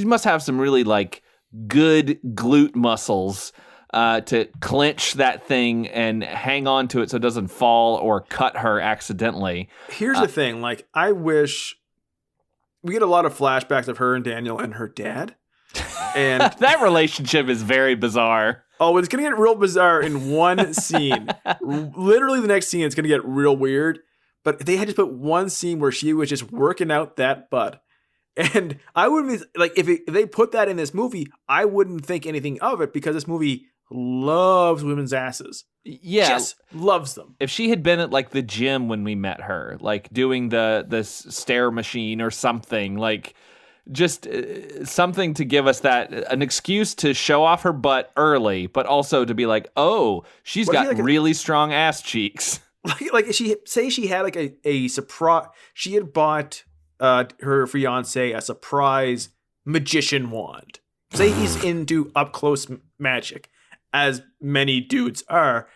must have some really like good glute muscles to clench that thing and hang on to it so it doesn't fall or cut her accidentally. Here's the thing. Like, I wish we get a lot of flashbacks of her and Daniel and her dad. And that relationship is very bizarre. Oh, it's going to get real bizarre in one scene. Literally the next scene, it's going to get real weird. But they had to put one scene where she was just working out that butt. And I wouldn't be, like, if they put that in this movie, I wouldn't think anything of it because this movie loves women's asses. Yeah. Just loves them. If she had been at like the gym when we met her, like doing the stair machine or something, like just something to give us an excuse to show off her butt early, but also to be like, oh, she's got really strong ass cheeks. Like she had like a surprise. She had bought her fiance a surprise magician wand. Say he's into up close magic, as many dudes are,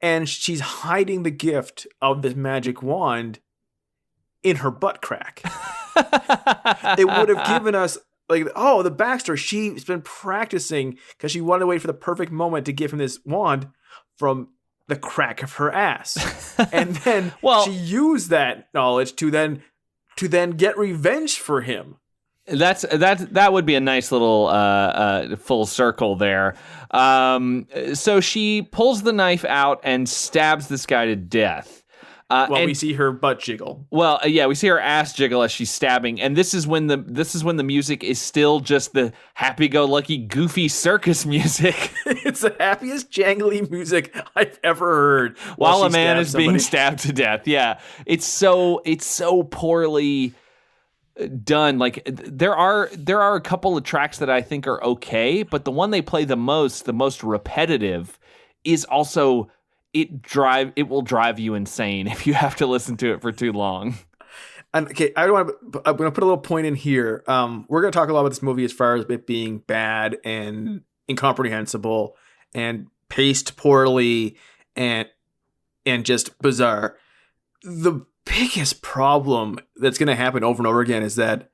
and she's hiding the gift of this magic wand in her butt crack. It would have given us like, oh, the backstory. She's been practicing because she wanted to wait for the perfect moment to give him this wand from the crack of her ass. And then she used that knowledge to then get revenge for him. That would be a nice little full circle there. So she pulls the knife out and stabs this guy to death. We see her butt jiggle. Well, yeah, we see her ass jiggle as she's stabbing, and this is when the music is still just the happy-go-lucky, goofy circus music. It's the happiest jangly music I've ever heard. While a man is being stabbed to death. Yeah, it's so poorly done. Like there are a couple of tracks that I think are okay, but the one they play the most repetitive, is also. It will drive you insane if you have to listen to it for too long. And okay, I'm going to put a little point in here. We're going to talk a lot about this movie as far as it being bad and incomprehensible and paced poorly and just bizarre. The biggest problem that's going to happen over and over again is that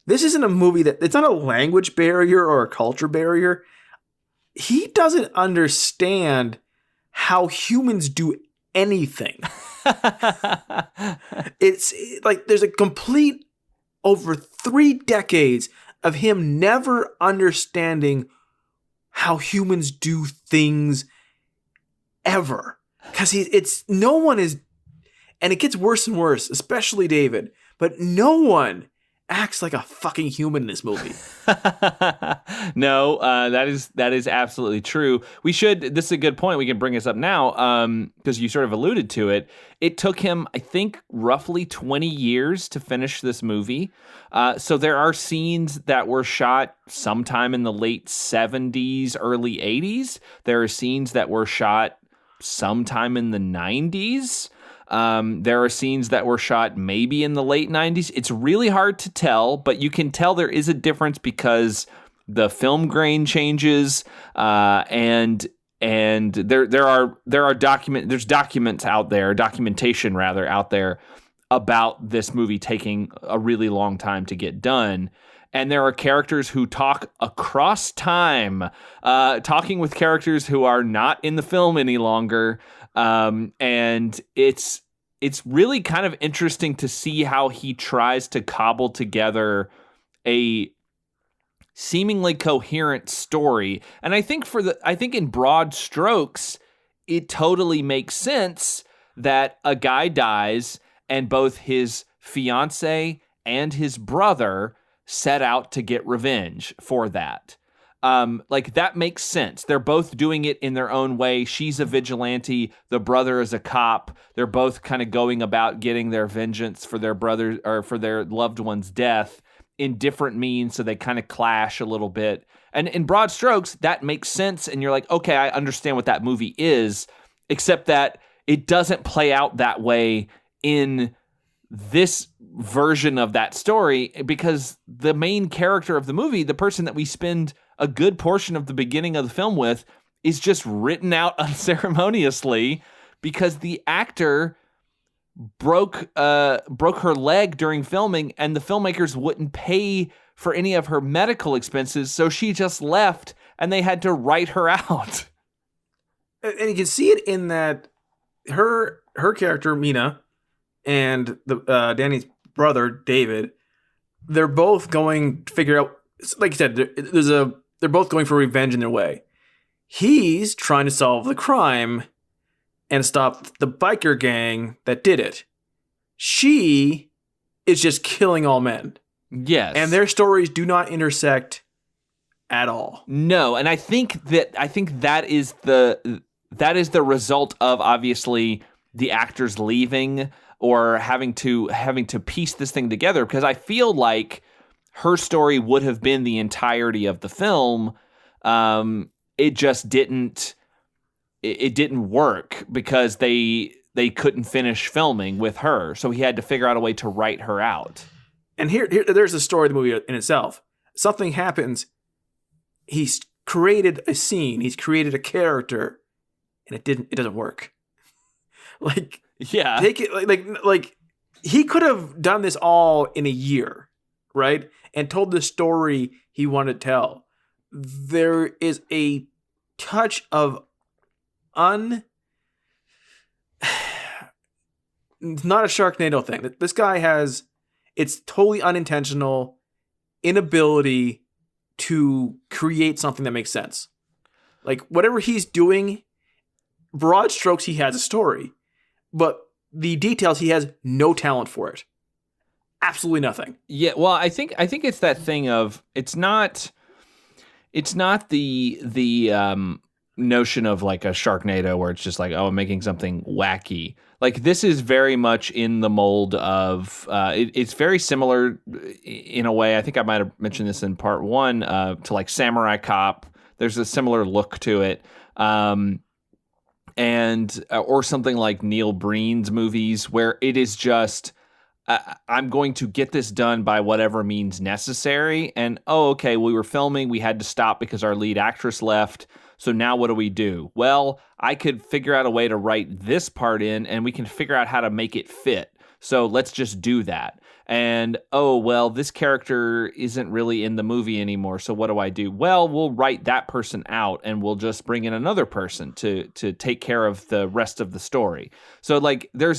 this isn't a movie it's not a language barrier or a culture barrier. He doesn't understand how humans do anything. It's like there's a complete over 3 decades of him never understanding how humans do things ever. Because no one is, and it gets worse and worse, especially David, but no one acts like a fucking human in this movie. No, that is absolutely true. This is a good point. We can bring this up now because you sort of alluded to it. It took him, I think, roughly 20 years to finish this movie. So there are scenes that were shot sometime in the late 70s, early 80s. There are scenes that were shot sometime in the 90s. There are scenes that were shot maybe in the late 90s. It's really hard to tell, but you can tell there is a difference because the film grain changes, and there's documentation rather out there about this movie taking a really long time to get done. And there are characters who talk across time, talking with characters who are not in the film any longer. And it's really kind of interesting to see how he tries to cobble together a seemingly coherent story. And I think in broad strokes, it totally makes sense that a guy dies and both his fiance and his brother set out to get revenge for that. Like, that makes sense. They're both doing it in their own way. She's a vigilante. The brother is a cop. They're both kind of going about getting their vengeance for their brother or for their loved one's death in different means. So they kind of clash a little bit. And in broad strokes, that makes sense. And you're like, okay, I understand what that movie is, except that it doesn't play out that way in this version of that story, because the main character of the movie, the person that we spend a good portion of the beginning of the film with, is just written out unceremoniously because the actor broke her leg during filming, and the filmmakers wouldn't pay for any of her medical expenses, so she just left and they had to write her out. And you can see it in that her character Mina and the Danny's brother David, they're both going to figure out, like you said, they're both going for revenge in their way. He's trying to solve the crime and stop the biker gang that did it. She is just killing all men. Yes. And their stories do not intersect at all. No, and I think that is the result of, obviously, the actors leaving or having to piece this thing together, because I feel like her story would have been the entirety of the film. It just didn't. It didn't work because they couldn't finish filming with her, so he had to figure out a way to write her out. And here there's the story of the movie in itself. Something happens. He's created a scene. He's created a character, and it doesn't work. Like, yeah, take it like he could have done this all in a year, right? And told the story he wanted to tell. There is a touch of it's not a Sharknado thing. This guy has, it's totally unintentional inability to create something that makes sense. Like, whatever he's doing, broad strokes, he has a story, but the details, he has no talent for it. Absolutely nothing. Yeah, well, I think it's that thing of it's not the notion of like a Sharknado where it's just like, oh, I'm making something wacky. Like, this is very much in the mold of it's very similar in a way. I think I might have mentioned this in part one to like Samurai Cop. There's a similar look to it. And or something like Neil Breen's movies, where it is just I'm going to get this done by whatever means necessary. And okay, we were filming, we had to stop because our lead actress left. So now what do we do? Well, I could figure out a way to write this part in, and we can figure out how to make it fit. So let's just do that. And, oh, well, this character isn't really in the movie anymore, so what do I do? Well, we'll write that person out, and we'll just bring in another person to take care of the rest of the story. So, like, there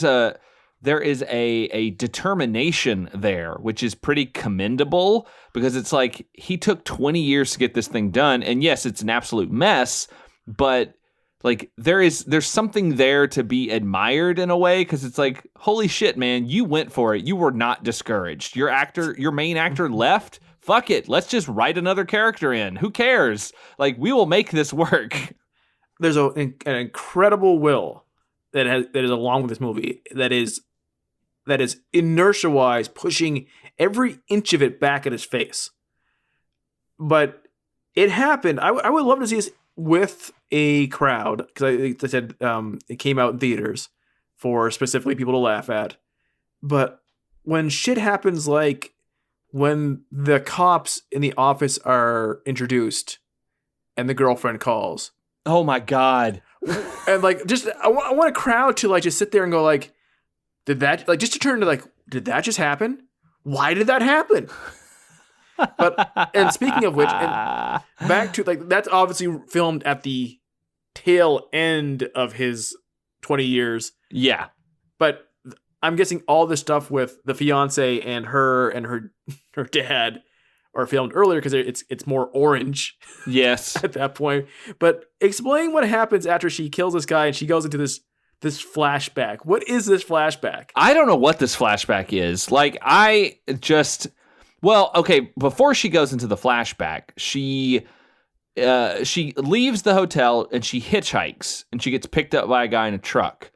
is a determination there, which is pretty commendable, because it's like he took 20 years to get this thing done. And yes, it's an absolute mess, but like there's something there to be admired in a way, because it's like, holy shit, man, you went for it. You were not discouraged. Your main actor left. Fuck it. Let's just write another character in. Who cares? Like, we will make this work. There's an incredible will that is along with this movie that is inertia-wise pushing every inch of it back at his face. But it happened. I would love to see this with a crowd, because I said it came out in theaters for specifically people to laugh at. But when shit happens like when the cops in the office are introduced and the girlfriend calls. Oh my God. And like, just, I want a crowd to like just sit there and go like, did that, like, just to turn to like, did that just happen? Why did that happen? But, and speaking of which, and back to like, that's obviously filmed at the tail end of his 20 years. Yeah. But I'm guessing all this stuff with the fiance and her dad are filmed earlier because it's more orange. Yes. At that point. But explain what happens after she kills this guy and she goes into this flashback. What is this flashback? I don't know what this flashback is. Like, okay, before she goes into the flashback, she leaves the hotel and she hitchhikes and she gets picked up by a guy in a truck.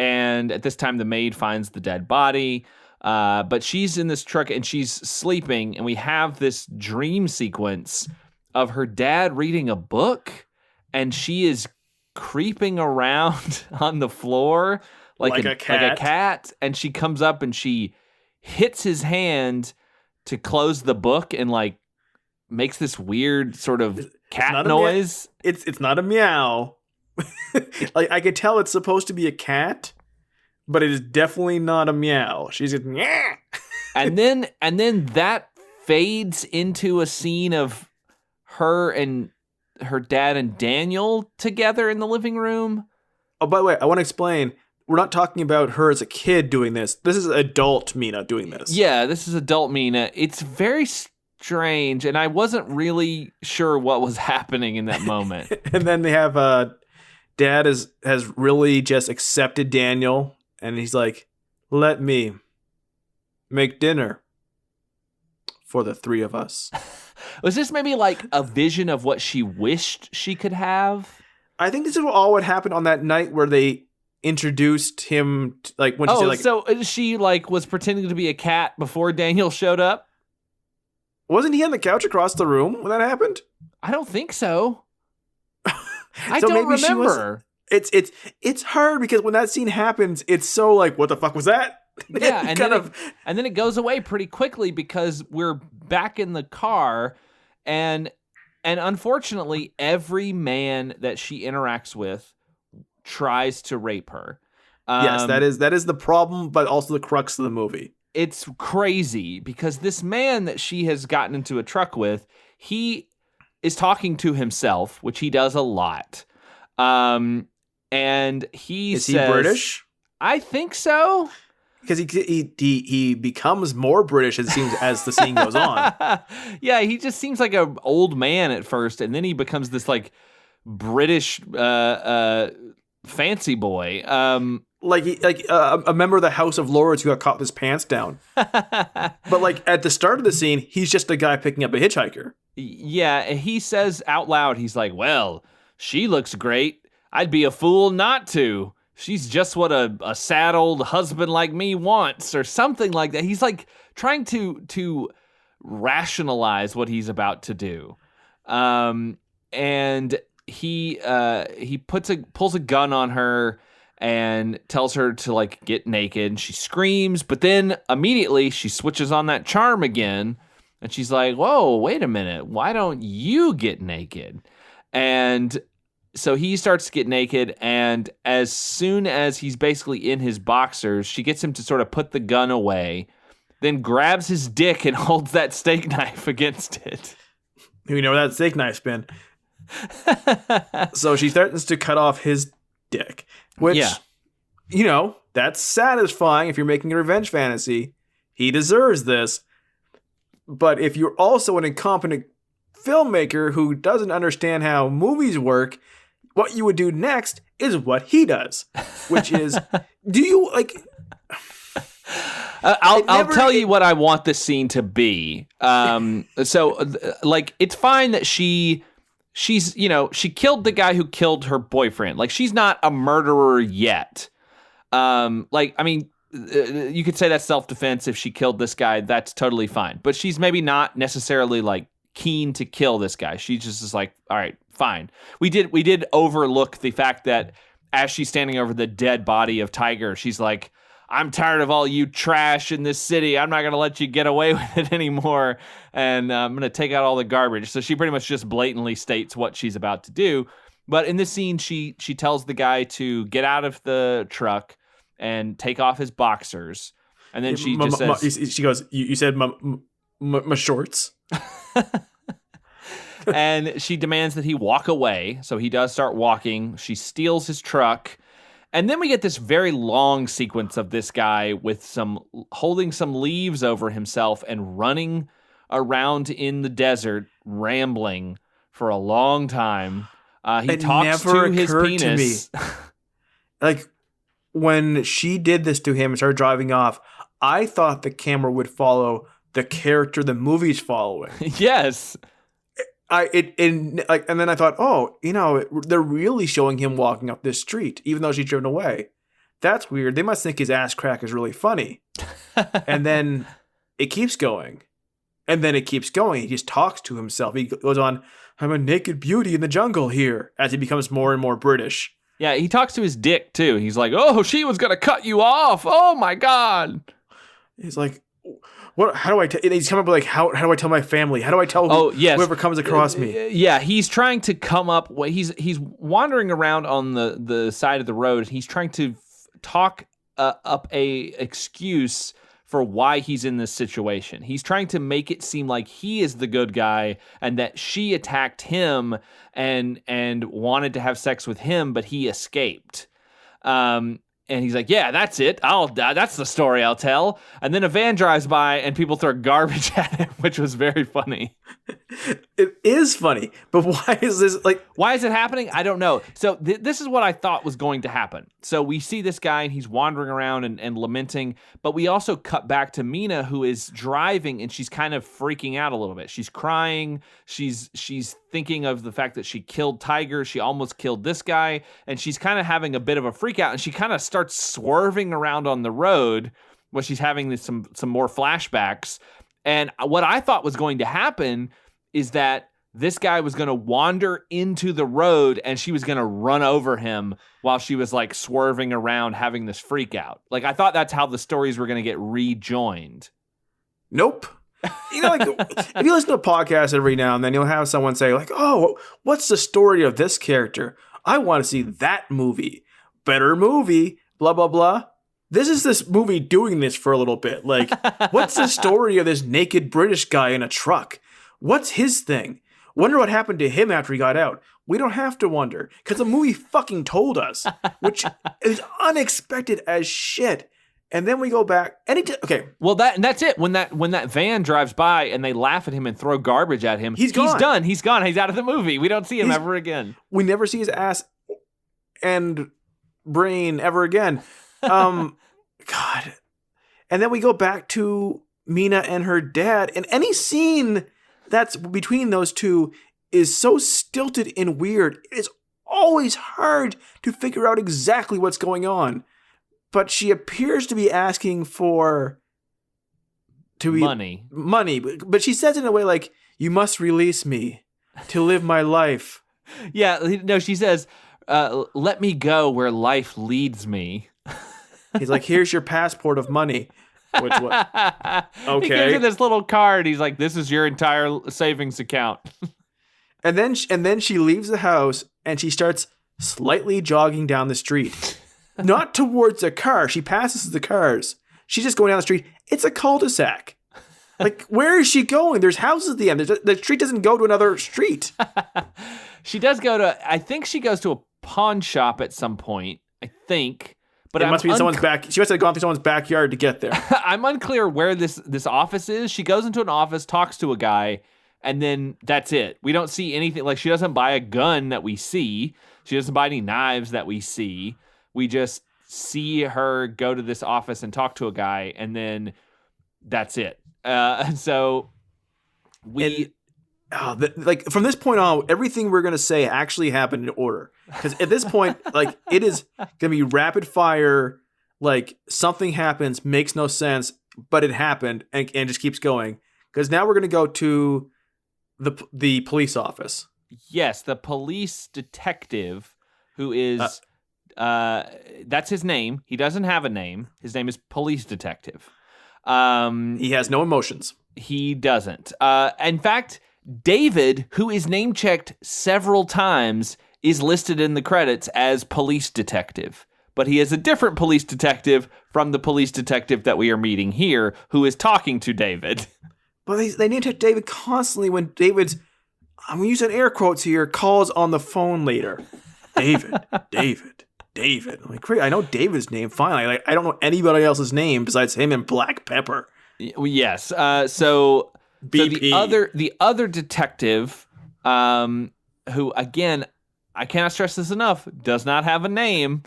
And at this time, the maid finds the dead body. But she's in this truck and she's sleeping, and we have this dream sequence of her dad reading a book, and she is creeping around on the floor like a cat. And she comes up and she hits his hand to close the book and like makes this weird sort of cat noise. It's not a meow. Like, I could tell it's supposed to be a cat, but it is definitely not a meow. She's just yeah. and then that fades into a scene of her and her dad and Daniel together in the living room. Oh, by the way, I want to explain. We're not talking about her as a kid doing this. This is adult Mina doing this. Yeah, this is adult Mina. It's very strange, and I wasn't really sure what was happening in that moment. And then they have Dad has really just accepted Daniel, and he's like, let me make dinner for the three of us. Was this maybe like a vision of what she wished she could have? I think this is all what happened on that night where they introduced him, like, when she said, like, so she like was pretending to be a cat before Daniel showed up? Wasn't he on the couch across the room when that happened? I don't think so. I So don't maybe remember. It's hard because when that scene happens, it's so like, what the fuck was that? Yeah, and then it goes away pretty quickly because we're back in the car, and unfortunately, every man that she interacts with tries to rape her. Yes, that is the problem, but also the crux of the movie. It's crazy because this man that she has gotten into a truck with, he is talking to himself, which he does a lot. And he is says, he British? I think so. Because he becomes more British, it seems, as the scene goes on. Yeah, he just seems like an old man at first, and then he becomes this like British fancy boy. Like a member of the House of Lords who got caught with his pants down. But like at the start of the scene, he's just a guy picking up a hitchhiker. Yeah, he says out loud, he's like, well, she looks great. I'd be a fool not to. She's just what a sad old husband like me wants, or something like that. He's like trying to rationalize what he's about to do. And he pulls a gun on her and tells her to like get naked, and she screams, but then immediately she switches on that charm again, and she's like, whoa, wait a minute, why don't you get naked? And so he starts to get naked, and as soon as he's basically in his boxers, she gets him to sort of put the gun away, then grabs his dick and holds that steak knife against it. You know where that steak knife's been. So she threatens to cut off his dick, which, you know, that's satisfying if you're making a revenge fantasy. He deserves this. But if you're also an incompetent filmmaker who doesn't understand how movies work, what you would do next is what he does, which is, do you like... I'll tell you what I want this scene to be. So, like, it's fine that she's, you know, she killed the guy who killed her boyfriend. Like, she's not a murderer yet. Like, I mean, you could say that's self-defense. If she killed this guy, that's totally fine. But she's maybe not necessarily, like, keen to kill this guy. She just is like, all right, fine. We did overlook the fact that as she's standing over the dead body of Tiger, she's like, I'm tired of all you trash in this city. I'm not going to let you get away with it anymore. And I'm going to take out all the garbage. So she pretty much just blatantly states what she's about to do. But in this scene, she tells the guy to get out of the truck and take off his boxers. And then she just says... She goes, you said my shorts? And she demands that he walk away. So he does start walking. She steals his truck. And then we get this very long sequence of this guy with holding some leaves over himself and running around in the desert, rambling for a long time. He talks to his penis. To me. Like, when she did this to him and started driving off, I thought the camera would follow the character the movie's following. Yes. And then I thought, oh, they're really showing him walking up this street, even though she's driven away. That's weird. They must think his ass crack is really funny. And then it keeps going. And then it keeps going. He just talks to himself. He goes on, I'm a naked beauty in the jungle here, as he becomes more and more British. Yeah, he talks to his dick, too. He's like, oh, she was going to cut you off. Oh, my God. He's like... What? How do I? He's coming up with like, how do I tell my family? How do I tell whoever comes across me? Yeah, he's trying to come up. He's wandering around on the side of the road. He's trying to talk up a excuse for why he's in this situation. He's trying to make it seem like he is the good guy and that she attacked him and wanted to have sex with him, but he escaped. And he's like, yeah, that's it. That's the story I'll tell. And then a van drives by and people throw garbage at him, which was very funny. It is funny, but why is this like... Why is it happening? I don't know. So this is what I thought was going to happen. So we see this guy and he's wandering around and lamenting, but we also cut back to Mina, who is driving and she's kind of freaking out a little bit. She's crying. She's thinking of the fact that she killed Tiger. She almost killed this guy, and she's kind of having a bit of a freak out, and she kind of starts swerving around on the road while she's having some more flashbacks. And what I thought was going to happen is that this guy was going to wander into the road and she was going to run over him while she was like swerving around having this freak out. Like, I thought that's how the stories were going to get rejoined. Nope. Like if you listen to a podcast every now and then, you'll have someone say like, oh, what's the story of this character? I want to see that movie. Better movie, blah, blah, blah. This is this movie doing this for a little bit. Like, what's the story of this naked British guy in a truck? What's his thing? Wonder what happened to him after he got out. We don't have to wonder, because the movie fucking told us, which is unexpected as shit. And then we go back, and okay. Well, that's it. When that van drives by and they laugh at him and throw garbage at him, he's gone. Done. He's gone. He's out of the movie. We don't see him ever again. We never see his ass and brain ever again. God. And then we go back to Mina and her dad, and any scene that's between those two is so stilted and weird. It's always hard to figure out exactly what's going on. But she appears to be asking for money. But she says it in a way like, you must release me to live my life. Yeah, no, she says, let me go where life leads me. He's like, here's your passport of money. Which what? Okay. He gives her this little card. He's like, this is your entire savings account. And then she leaves the house and she starts slightly jogging down the street. Not towards a car. She passes the cars. She's just going down the street. It's a cul-de-sac. Like, where is she going? There's houses at the end. The street doesn't go to another street. She does I think she goes to a pawn shop at some point. I think. But it must be in someone's back. She must have gone through someone's backyard to get there. I'm unclear where this office is. She goes into an office, talks to a guy, and then that's it. We don't see anything. Like, she doesn't buy a gun that we see. She doesn't buy any knives that we see. We just see her go to this office and talk to a guy, and then that's it. So we... from this point on, everything we're going to say actually happened in order. Because at this point, like, it is going to be rapid fire. Like, something happens, makes no sense, but it happened, and just keeps going. Because now we're going to go to the police office. Yes, the police detective who is That's his name. He doesn't have a name. His name is Police Detective. He has no emotions. He doesn't. In fact, David, who is name checked several times, is listed in the credits as Police Detective. But he is a different police detective from the police detective that we are meeting here, who is talking to David. But they name check David constantly when David's, I'm using air quotes here, calls on the phone later. David. I'm like, great, I know David's name, finally. Like, I don't know anybody else's name besides him and Black Pepper. Yes. So BP. the other detective, who, again, I cannot stress this enough, does not have a name.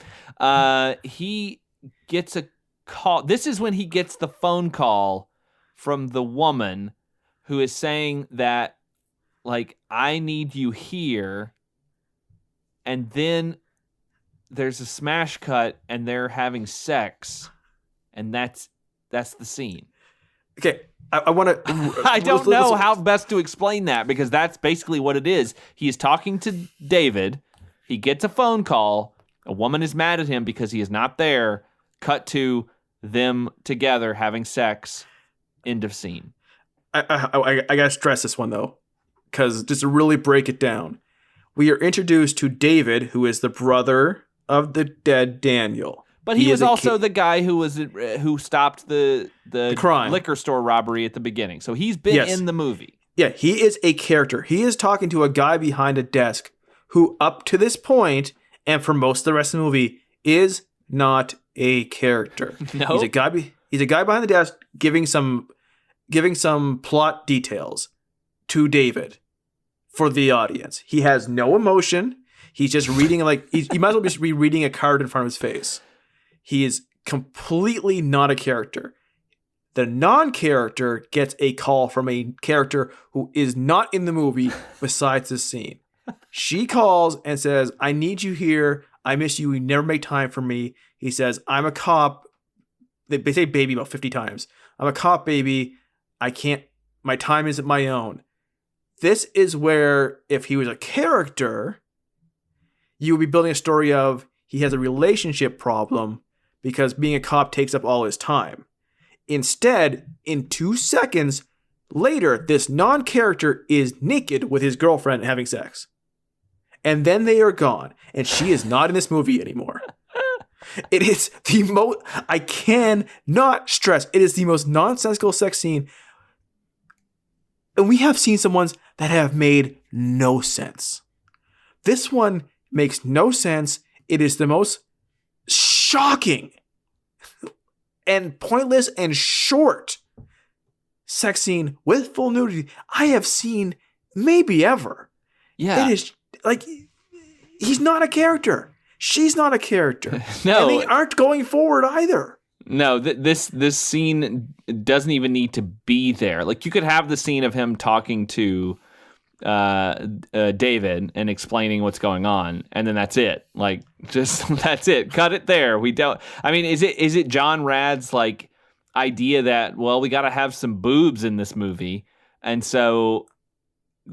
He gets a call. This is when he gets the phone call from the woman who is saying that, like, I need you here. And then there's a smash cut and they're having sex. And that's the scene. Okay, I want to... I don't know how best to explain that, because that's basically what it is. He is talking to David. He gets a phone call. A woman is mad at him because he is not there. Cut to them together having sex. End of scene. I got to stress this one, though, because just to really break it down, we are introduced to David, who is the brother of the dead Daniel. But he was also the guy who stopped the crime, liquor store robbery at the beginning. So he's been in the movie. Yeah, he is a character. He is talking to a guy behind a desk who, up to this point, and for most of the rest of the movie, is not a character. No, he's a guy behind the desk giving some plot details to David for the audience. He has no emotion. He's just reading he might as well just be reading a card in front of his face. He is completely not a character. The non-character gets a call from a character who is not in the movie besides this scene. She calls and says, I need you here. I miss you. You never make time for me. He says, I'm a cop. They say baby about 50 times. I'm a cop, baby. I can't, my time isn't my own. This is where, if he was a character, you would be building a story of he has a relationship problem because being a cop takes up all his time. Instead, in 2 seconds later, this non-character is naked with his girlfriend having sex. And then they are gone. And she is not in this movie anymore. It is the most, I cannot stress, it is the most nonsensical sex scene. And we have seen some ones that have made no sense. This one makes no sense. It is the most shocking and pointless and short sex scene with full nudity I have seen maybe ever. Yeah. It is like, he's not a character. She's not a character. No. And they aren't going forward either. No, this scene doesn't even need to be there. Like, you could have the scene of him talking to David and explaining what's going on, and then that's it. Like, just that's it. Cut it there. We don't. I mean, is it John Rad's like idea that, well, we got to have some boobs in this movie, and so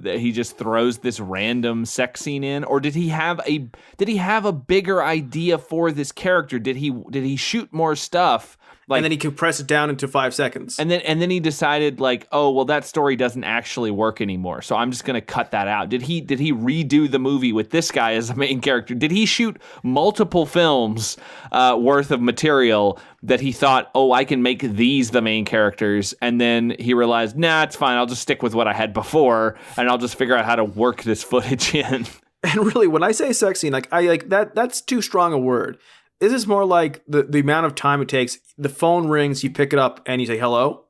he just throws this random sex scene in? Or did he have a bigger idea for this character? Did he shoot more stuff? Like, and then he compressed it down into 5 seconds. And then he decided, like, oh, well, that story doesn't actually work anymore, so I'm just going to cut that out. Did he redo the movie with this guy as the main character? Did he shoot multiple films worth of material that he thought, oh, I can make these the main characters, and then he realized, nah, it's fine, I'll just stick with what I had before, and I'll just figure out how to work this footage in. And really, when I say sex scene, like, I like that's too strong a word. This is more like the amount of time it takes. The phone rings, you pick it up, and you say hello.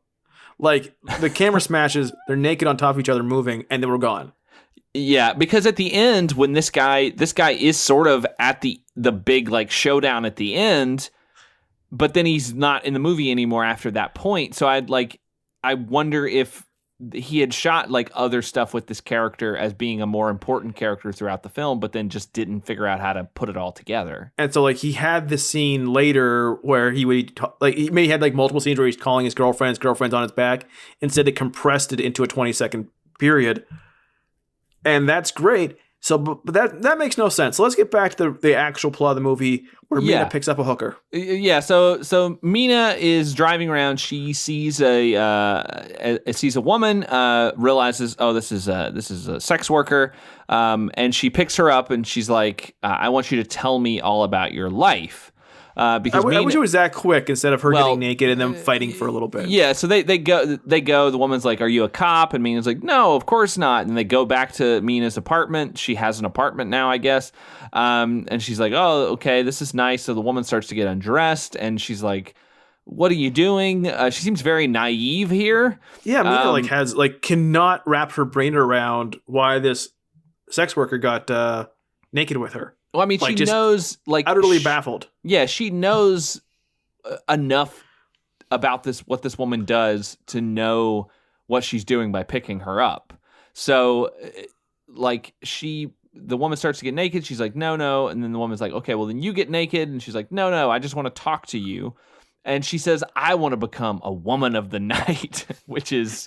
Like, the camera smashes, they're naked on top of each other moving, and then we're gone. Yeah, because at the end, when this guy is sort of at the big, like, showdown at the end, but then he's not in the movie anymore after that point. So I wonder if he had shot like other stuff with this character as being a more important character throughout the film, but then just didn't figure out how to put it all together. And so, like, he had this scene later where he would he maybe had like multiple scenes where he's calling his girlfriend's on his back. Instead, they compressed it into a 20-second period, and that's great. So, but that makes no sense. So let's get back to the actual plot of the movie where Mina picks up a hooker. Yeah, so Mina is driving around. She sees sees a woman, realizes, oh, this is a sex worker, and she picks her up and she's like, I want you to tell me all about your life. Because I wish it was that quick instead of her getting naked and them fighting for a little bit. Yeah, so they go. The woman's like, "Are you a cop?" And Mina's like, "No, of course not." And they go back to Mina's apartment. She has an apartment now, I guess. And she's like, "Oh, okay, this is nice." So the woman starts to get undressed, and she's like, "What are you doing?" She seems very naive here. Yeah, Mina cannot wrap her brain around why this sex worker got naked with her. Well, I mean, she knows, utterly baffled. Yeah, she knows enough about what this woman does to know what she's doing by picking her up. So, the woman starts to get naked. She's like, no. And then the woman's like, okay, well, then you get naked. And she's like, no, I just want to talk to you. And she says, I want to become a woman of the night, which is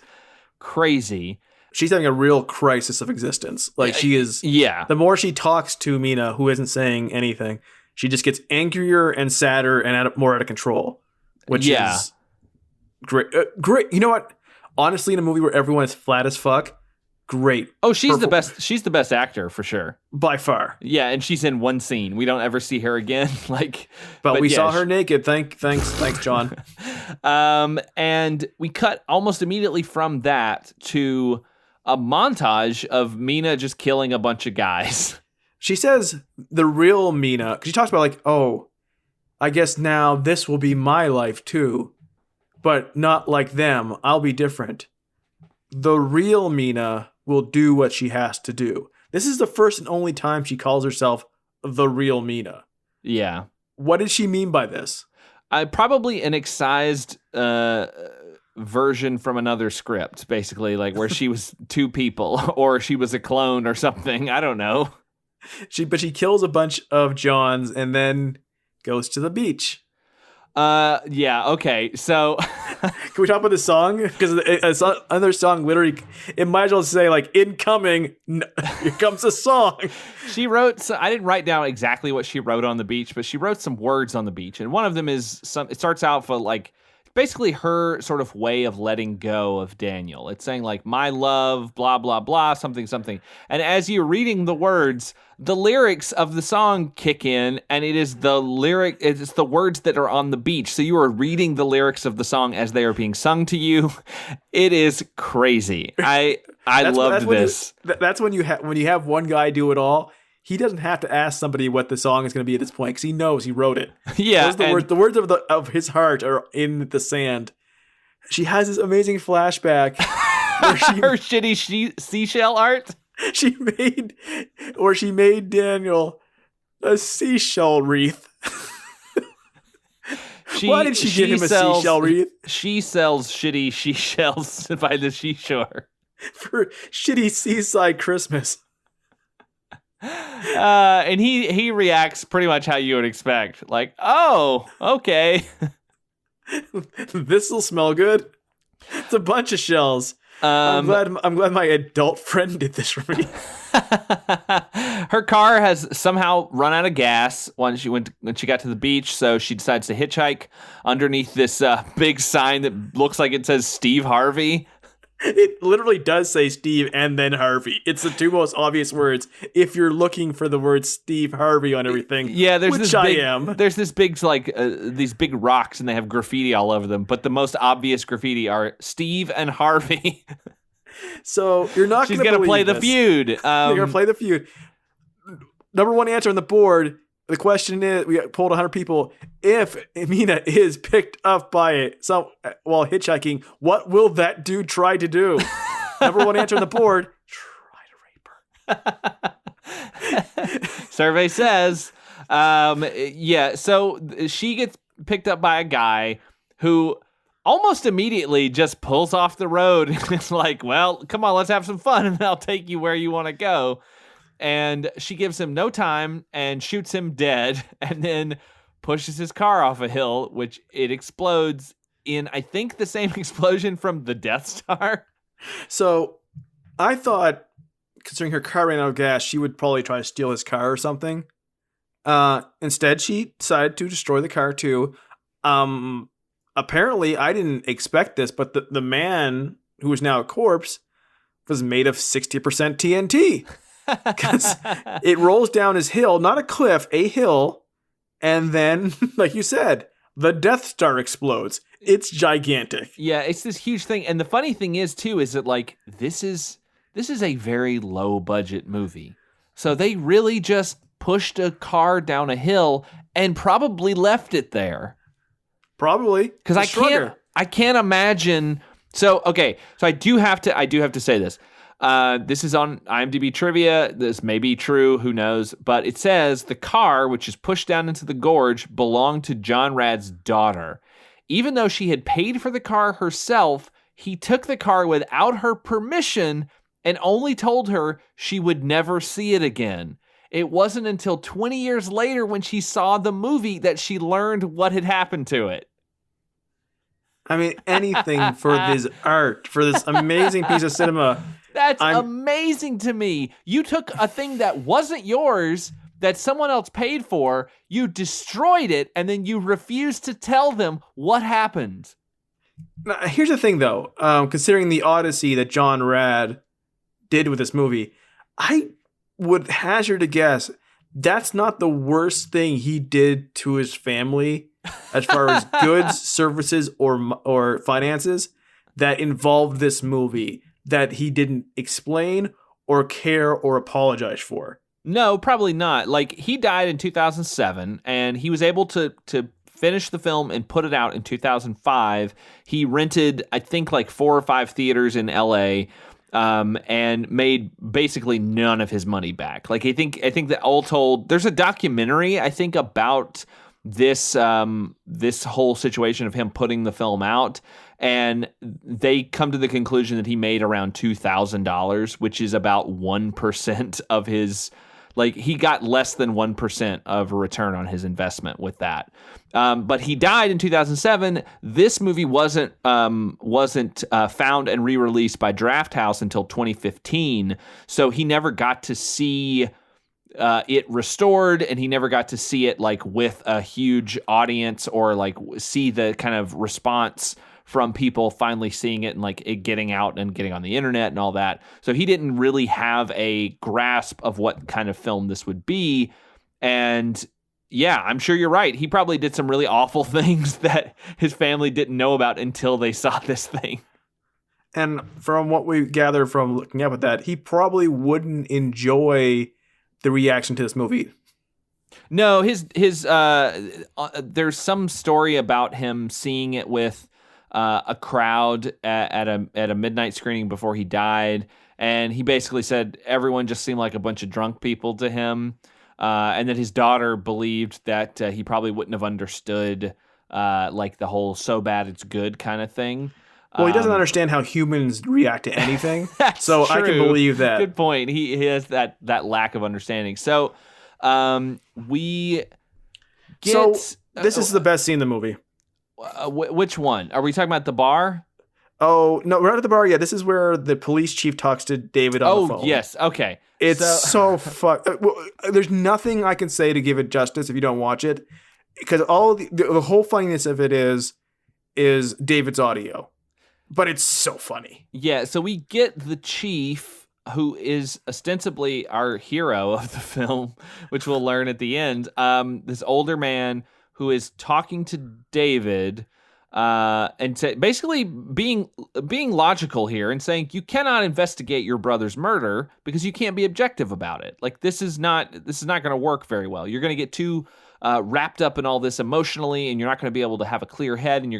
crazy. She's having a real crisis of existence. She is. Yeah. The more she talks to Mina, who isn't saying anything, she just gets angrier and sadder and more out of control, which is great. Great. You know what? Honestly, in a movie where everyone is flat as fuck, great. Oh, she's the best. She's the best actor for sure, by far. Yeah, and she's in one scene. We don't ever see her again. But we saw her naked. Thanks, John. And we cut almost immediately from that to a montage of Mina just killing a bunch of guys. She says the real Mina, because she talks about oh, I guess now this will be my life too, but not like them. I'll be different. The real Mina will do what she has to do. This is the first and only time she calls herself the real Mina. Yeah. What did she mean by this? Probably an excised version from another script, basically, where she was two people or she was a clone or something. I don't know. She kills a bunch of Johns and then goes to the beach. Yeah, okay. So can we talk about the song? Because another song literally, it might as well say incoming, here comes a song. She wrote, I didn't write down exactly what she wrote on the beach, but she wrote some words on the beach. And one of them is it starts out for basically her sort of way of letting go of Daniel. It's saying my love, blah, blah, blah, something, something. And as you're reading the words, the lyrics of the song kick in, and it's the words that are on the beach. So you are reading the lyrics of the song as they are being sung to you. It is crazy. I loved this. That's when you have one guy do it all. He doesn't have to ask somebody what the song is going to be at this point because he knows he wrote it. Yeah, the words of his heart are in the sand. She has this amazing flashback. Her shitty seashell art. She made Daniel a seashell wreath. Why did she give him a seashell wreath? She sells shitty seashells by the seashore for shitty seaside Christmas. And he reacts pretty much how you would expect. Oh, okay. This'll smell good. It's a bunch of shells. I'm glad my adult friend did this for me. Her car has somehow run out of gas when she got to the beach, so she decides to hitchhike underneath this big sign that looks like it says Steve Harvey. It literally does say Steve and then Harvey. It's the two most obvious words if you're looking for the word Steve Harvey on everything. Yeah, there's which this I big, am. There's this big these big rocks and they have graffiti all over them, but the most obvious graffiti are Steve and Harvey. So you're not. She's gonna play the feud. You're gonna play the feud. Number one answer on the board. The question is, we polled 100 people. If Mina is picked up by while hitchhiking, what will that dude try to do? Number one answer on the board: try to rape her. Survey says, yeah. So she gets picked up by a guy who almost immediately just pulls off the road and is like, "Well, come on, let's have some fun, and I'll take you where you want to go." And she gives him no time and shoots him dead and then pushes his car off a hill, which it explodes in, I think, the same explosion from the Death Star. So I thought, considering her car ran out of gas, she would probably try to steal his car or something. Instead, she decided to destroy the car too. Apparently, I didn't expect this, but the man who is now a corpse was made of 60% TNT. Because it rolls down his hill, not a cliff, a hill, and then, like you said, the Death Star explodes. It's gigantic. Yeah, it's this huge thing. And the funny thing is, too, is that, like, this is a very low-budget movie. So they really just pushed a car down a hill and probably left it there. Probably. Because I can't imagine. So, okay, so I do have to say this. This is on IMDb trivia. This may be true, who knows? But it says the car, which is pushed down into the gorge, belonged to John Rad's daughter. Even though she had paid for the car herself, he took the car without her permission and only told her she would never see it again. It wasn't until 20 years later when she saw the movie that she learned what had happened to it. I mean, anything for this art, for this amazing piece of cinema. That's amazing to me. You took a thing that wasn't yours, that someone else paid for, you destroyed it, and then you refused to tell them what happened. Now, here's the thing, though. Considering the odyssey that John Rad did with this movie, I would hazard a guess that's not the worst thing he did to his family as far as goods, services, or finances that involved this movie that he didn't explain or care or apologize for. No, probably not. Like, he died in 2007, and he was able to finish the film and put it out in 2005. He rented, I think, like 4 or 5 theaters in LA, and made basically none of his money back. Like, I think that all told, there's a documentary, I think, about this whole situation of him putting the film out, and they come to the conclusion that he made around $2,000, which is about 1% of his, like, he got less than 1% of a return on his investment with that. But he died in 2007. This movie wasn't found and re-released by Drafthouse until 2015. So he never got to see it restored, and he never got to see it like with a huge audience, or like see the kind of response from people finally seeing it and like it getting out and getting on the internet and all that. So he didn't really have a grasp of what kind of film this would be. And yeah, I'm sure you're right. He probably did some really awful things that his family didn't know about until they saw this thing. And from what we gather from looking up at that, he probably wouldn't enjoy the reaction to this movie. No, his there's some story about him seeing it with a crowd at a midnight screening before he died, and he basically said everyone just seemed like a bunch of drunk people to him, and that his daughter believed that he probably wouldn't have understood like the whole "so bad it's good" kind of thing. Well, he doesn't understand how humans react to anything, so true. I can believe that. Good point. He has that lack of understanding. So we get. So this is the best scene in the movie. Which one? Are we talking about the bar? Oh, no, we're not at the bar yet. This is where the police chief talks to David on the phone. Oh, yes. Okay. It's so there's nothing I can say to give it justice if you don't watch it, because all the whole funniness of it is David's audio. But it's so funny. Yeah, so we get the chief, who is ostensibly our hero of the film, which we'll learn at the end. This older man who is talking to David, and basically being logical here and saying you cannot investigate your brother's murder because you can't be objective about it. Like, this is not going to work very well. You're going to get too wrapped up in all this emotionally, and you're not going to be able to have a clear head, and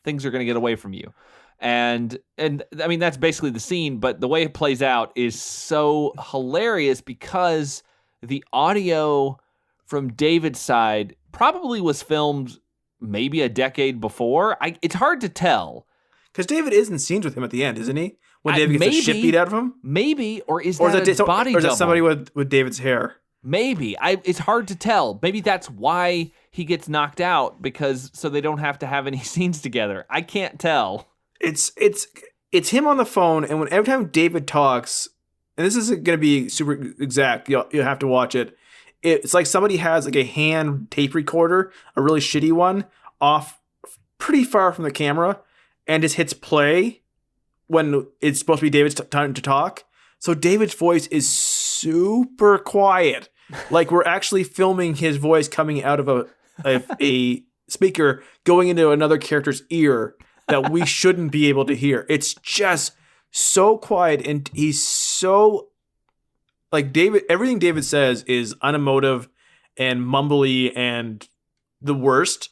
things are going to get away from you. And I mean, that's basically the scene, but the way it plays out is so hilarious because the audio from David's side probably was filmed maybe a decade before. It's hard to tell. Because David is in scenes with him at the end, isn't he? When David gets the shit beat out of him? Maybe, or is that a body double? Or is that somebody with David's hair? Maybe. It's hard to tell. Maybe that's why he gets knocked out, so they don't have to have any scenes together. I can't tell. It's him on the phone, and every time David talks, and this isn't going to be super exact. You'll have to watch it. It's like somebody has like a hand tape recorder, a really shitty one, off pretty far from the camera, and just hits play when it's supposed to be David's time to talk. So David's voice is super quiet. Like we're actually filming his voice coming out of a speaker going into another character's ear that we shouldn't be able to hear. It's just so quiet, and he's so like David. Everything David says is unemotive and mumbly and the worst.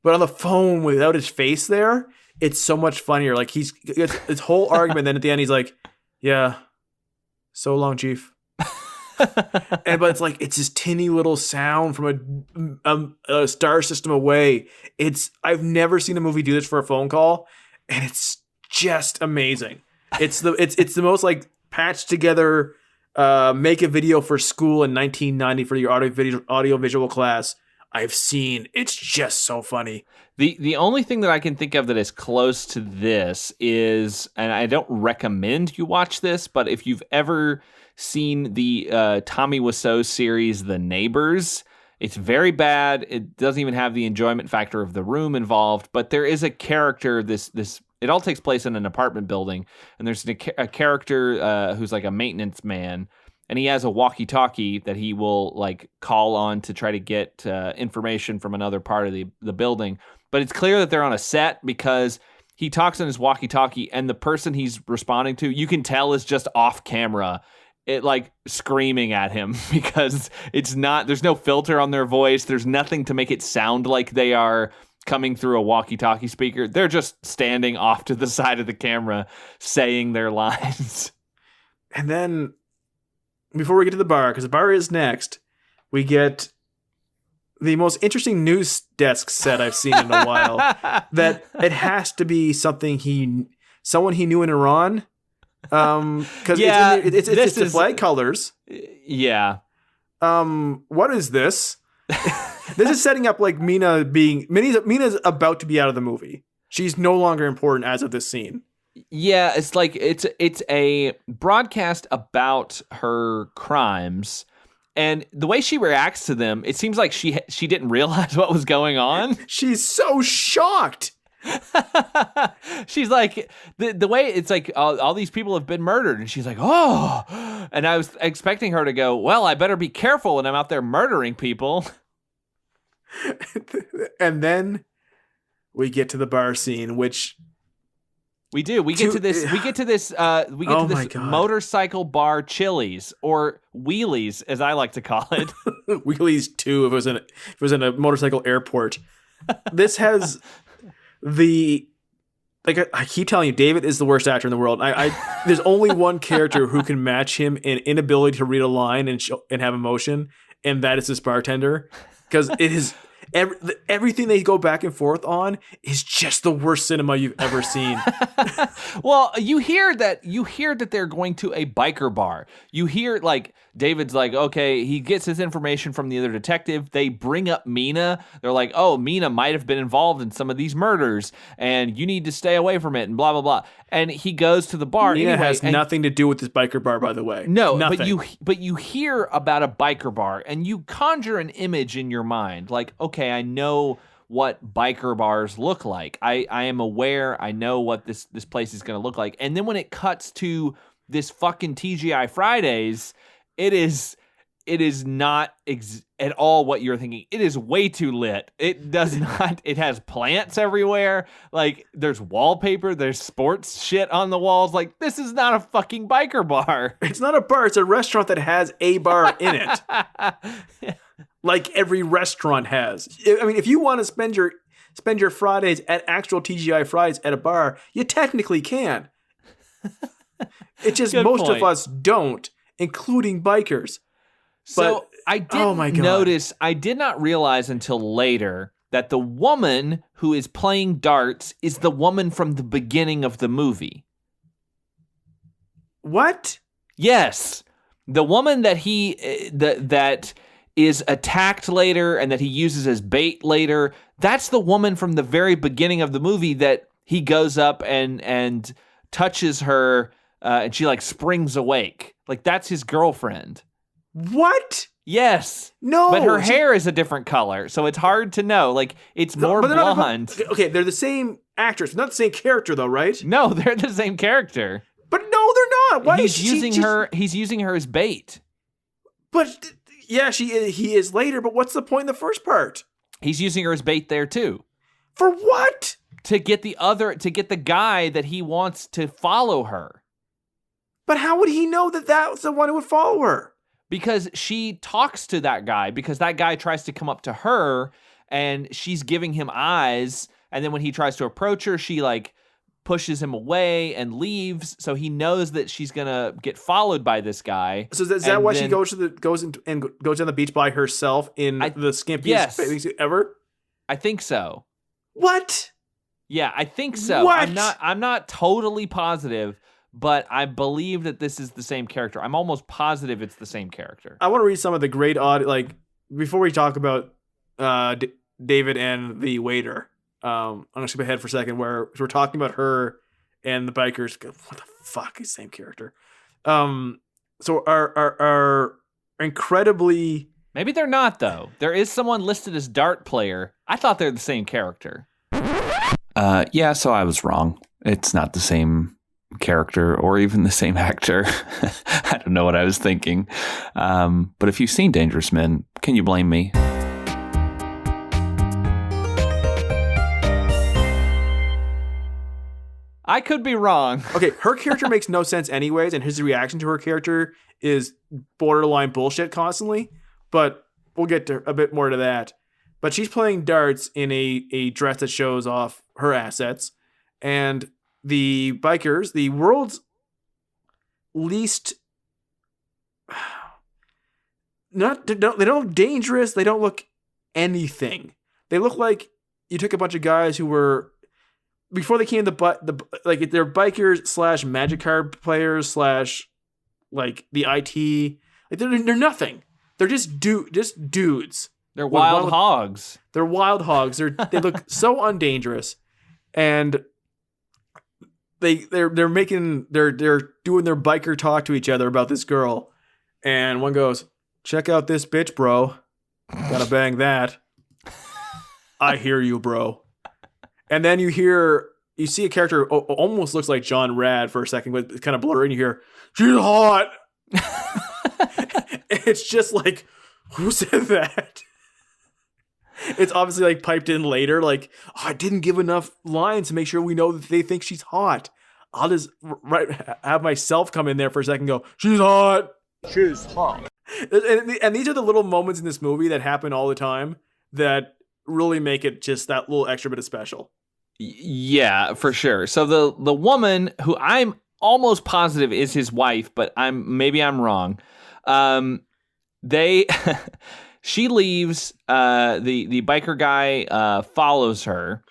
But on the phone without his face there, it's so much funnier. Like he's this whole argument. Then at the end, he's like, "Yeah, so long, Chief." But it's this tinny little sound from a star system away. I've never seen a movie do this for a phone call, and it's just amazing. It's the most like patched together make a video for school in 1990 for your audio visual class I've seen. It's just so funny. The only thing that I can think of that is close to this is, and I don't recommend you watch this, but if you've ever seen the Tommy Wiseau series, The Neighbors, it's very bad. It doesn't even have the enjoyment factor of The Room involved, but there is a character, it all takes place in an apartment building, and there's a character who's like a maintenance man, and he has a walkie-talkie that he will like call on to try to get information from another part of the building. But it's clear that they're on a set because he talks on his walkie-talkie, and the person he's responding to, you can tell, is just off camera, it like screaming at him because there's no filter on their voice. There's nothing to make it sound like they are coming through a walkie-talkie speaker. They're just standing off to the side of the camera saying their lines. And then before we get to the bar, because the bar is next, we get the most interesting news desk set I've seen in a while. That it has to be someone he knew in Iran. Because it's the flag colors. Yeah. What is this? This is setting up like Mina's about to be out of the movie. She's no longer important as of this scene. Yeah, it's like it's a broadcast about her crimes, and the way she reacts to them, it seems like she didn't realize what was going on. She's so shocked. She's like the way it's like all these people have been murdered, and she's like, oh, and I was expecting her to go, well, I better be careful when I'm out there murdering people. And then we get to the bar scene, which we do. We get to this motorcycle bar Chili's, or Wheelies, as I like to call it. Wheelies 2 if it was in a motorcycle airport. This has I keep telling you, David is the worst actor in the world. There's only one character who can match him in inability to read a line and have emotion, and that is this bartender. Because it is everything they go back and forth on is just the worst cinema you've ever seen. Well, you hear that they're going to a biker bar. You hear like David's like, okay, he gets his information from the other detective. They bring up Mina. They're like, oh, Mina might have been involved in some of these murders, and you need to stay away from it, and blah blah blah. And he goes to the bar. Mina has nothing to do with this biker bar, by the way. No, nothing. but you hear about a biker bar, and you conjure an image in your mind, like, okay, I know what biker bars look like. I am aware. I know what this place is going to look like. And then when it cuts to this fucking TGI Fridays, it is not at all what you're thinking. It is way too lit. It does not. It has plants everywhere. Like, there's wallpaper. There's sports shit on the walls. Like, this is not a fucking biker bar. It's not a bar. It's a restaurant that has a bar in it. Yeah. Like every restaurant has. I mean, if you want to spend your Fridays at actual TGI Fridays at a bar, you technically can. It's just Good most point. of us don't, including bikers. So But, I did not realize until later that the woman who is playing darts is the woman from the beginning of the movie. What? Yes. The woman that that is attacked later and that he uses as bait later, that's the woman from the very beginning of the movie that he goes up and touches her and she like springs awake. Like that's his girlfriend. What? Yes. No. But her hair is a different color, so it's hard to know. Like it's more blonde. Okay, they're the same actress, not the same character though, right? No, they're the same character. But no, they're not. Why he's using her? He's using her as bait. But yeah, he is later. But what's the point in the first part? He's using her as bait there too. For what? To get the guy that he wants to follow her. But how would he know that that's the one who would follow her? Because she talks to that guy, because that guy tries to come up to her and she's giving him eyes. And then when he tries to approach her, she like pushes him away and leaves. So he knows that she's going to get followed by this guy. So is that why she goes down the beach by herself in the skimpiest thing ever? I think so. What? Yeah, I think so. What? I'm not totally positive, but I believe that this is the same character. I'm almost positive it's the same character. I want to read some of the great audio, like before we talk about David and the waiter. I'm gonna skip ahead for a second where we're talking about her and the bikers. What the fuck is same character? So are incredibly. Maybe they're not though. There is someone listed as dart player. I thought they're the same character. Yeah, so I was wrong. It's not the same character or even the same actor. I don't know what I was thinking. But if you've seen Dangerous Men, can you blame me? I could be wrong. Okay, her character makes no sense anyways, and his reaction to her character is borderline bullshit constantly. But we'll get to a bit more to that. But she's playing darts in a dress that shows off her assets. And the bikers, the world's least... they don't look dangerous. They don't look anything. They look like you took a bunch of guys who were... Before they came they're bikers / magic card players / like the IT. Like they're nothing. They're just dudes. They're wild hogs. They're wild hogs. They look so undangerous, and they're doing their biker talk to each other about this girl, and one goes, "Check out this bitch, bro. Gotta bang that." I hear you, bro. And then you see a character almost looks like John Rad for a second, but it's kind of blurry, and you hear, "She's hot." It's just like, who said that? It's obviously like piped in later, like, oh, I didn't give enough lines to make sure we know that they think she's hot. I'll just have myself come in there for a second and go, "She's hot. She's hot." And these are the little moments in this movie that happen all the time that really make it just that little extra bit of special. Yeah, for sure. So the woman who I'm almost positive is his wife, but maybe I'm wrong. She leaves. The biker guy follows her,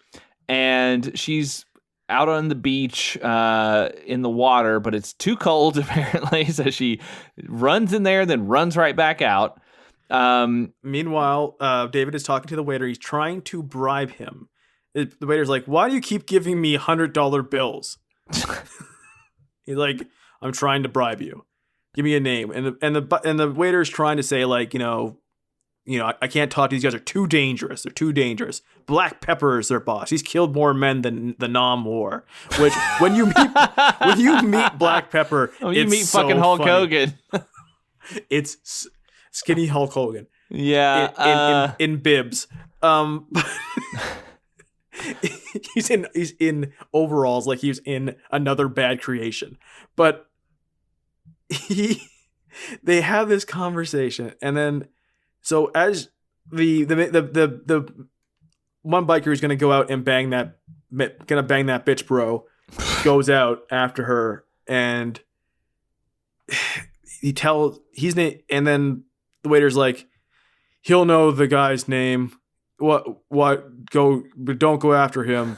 and she's out on the beach in the water, but it's too cold apparently. So she runs in there, then runs right back out. Meanwhile, David is talking to the waiter. He's trying to bribe him. The waiter's like, "Why do you keep giving me $100 bills?" He's like, "I'm trying to bribe you. Give me a name." And the waiter's trying to say, like, you know, I can't talk to these guys. They're too dangerous. They're too dangerous. Black Pepper is their boss. He's killed more men than the Nam War. Which when you meet Black Pepper, you meet fucking Hulk Hogan. It's skinny Hulk Hogan. Yeah, in bibs. He's in overalls like he's in another bad creation. But they have this conversation, and then so as the one biker who's gonna go out and bang that bitch bro goes out after her, and and then the waiter's like, "He'll know the guy's name. But don't go after him.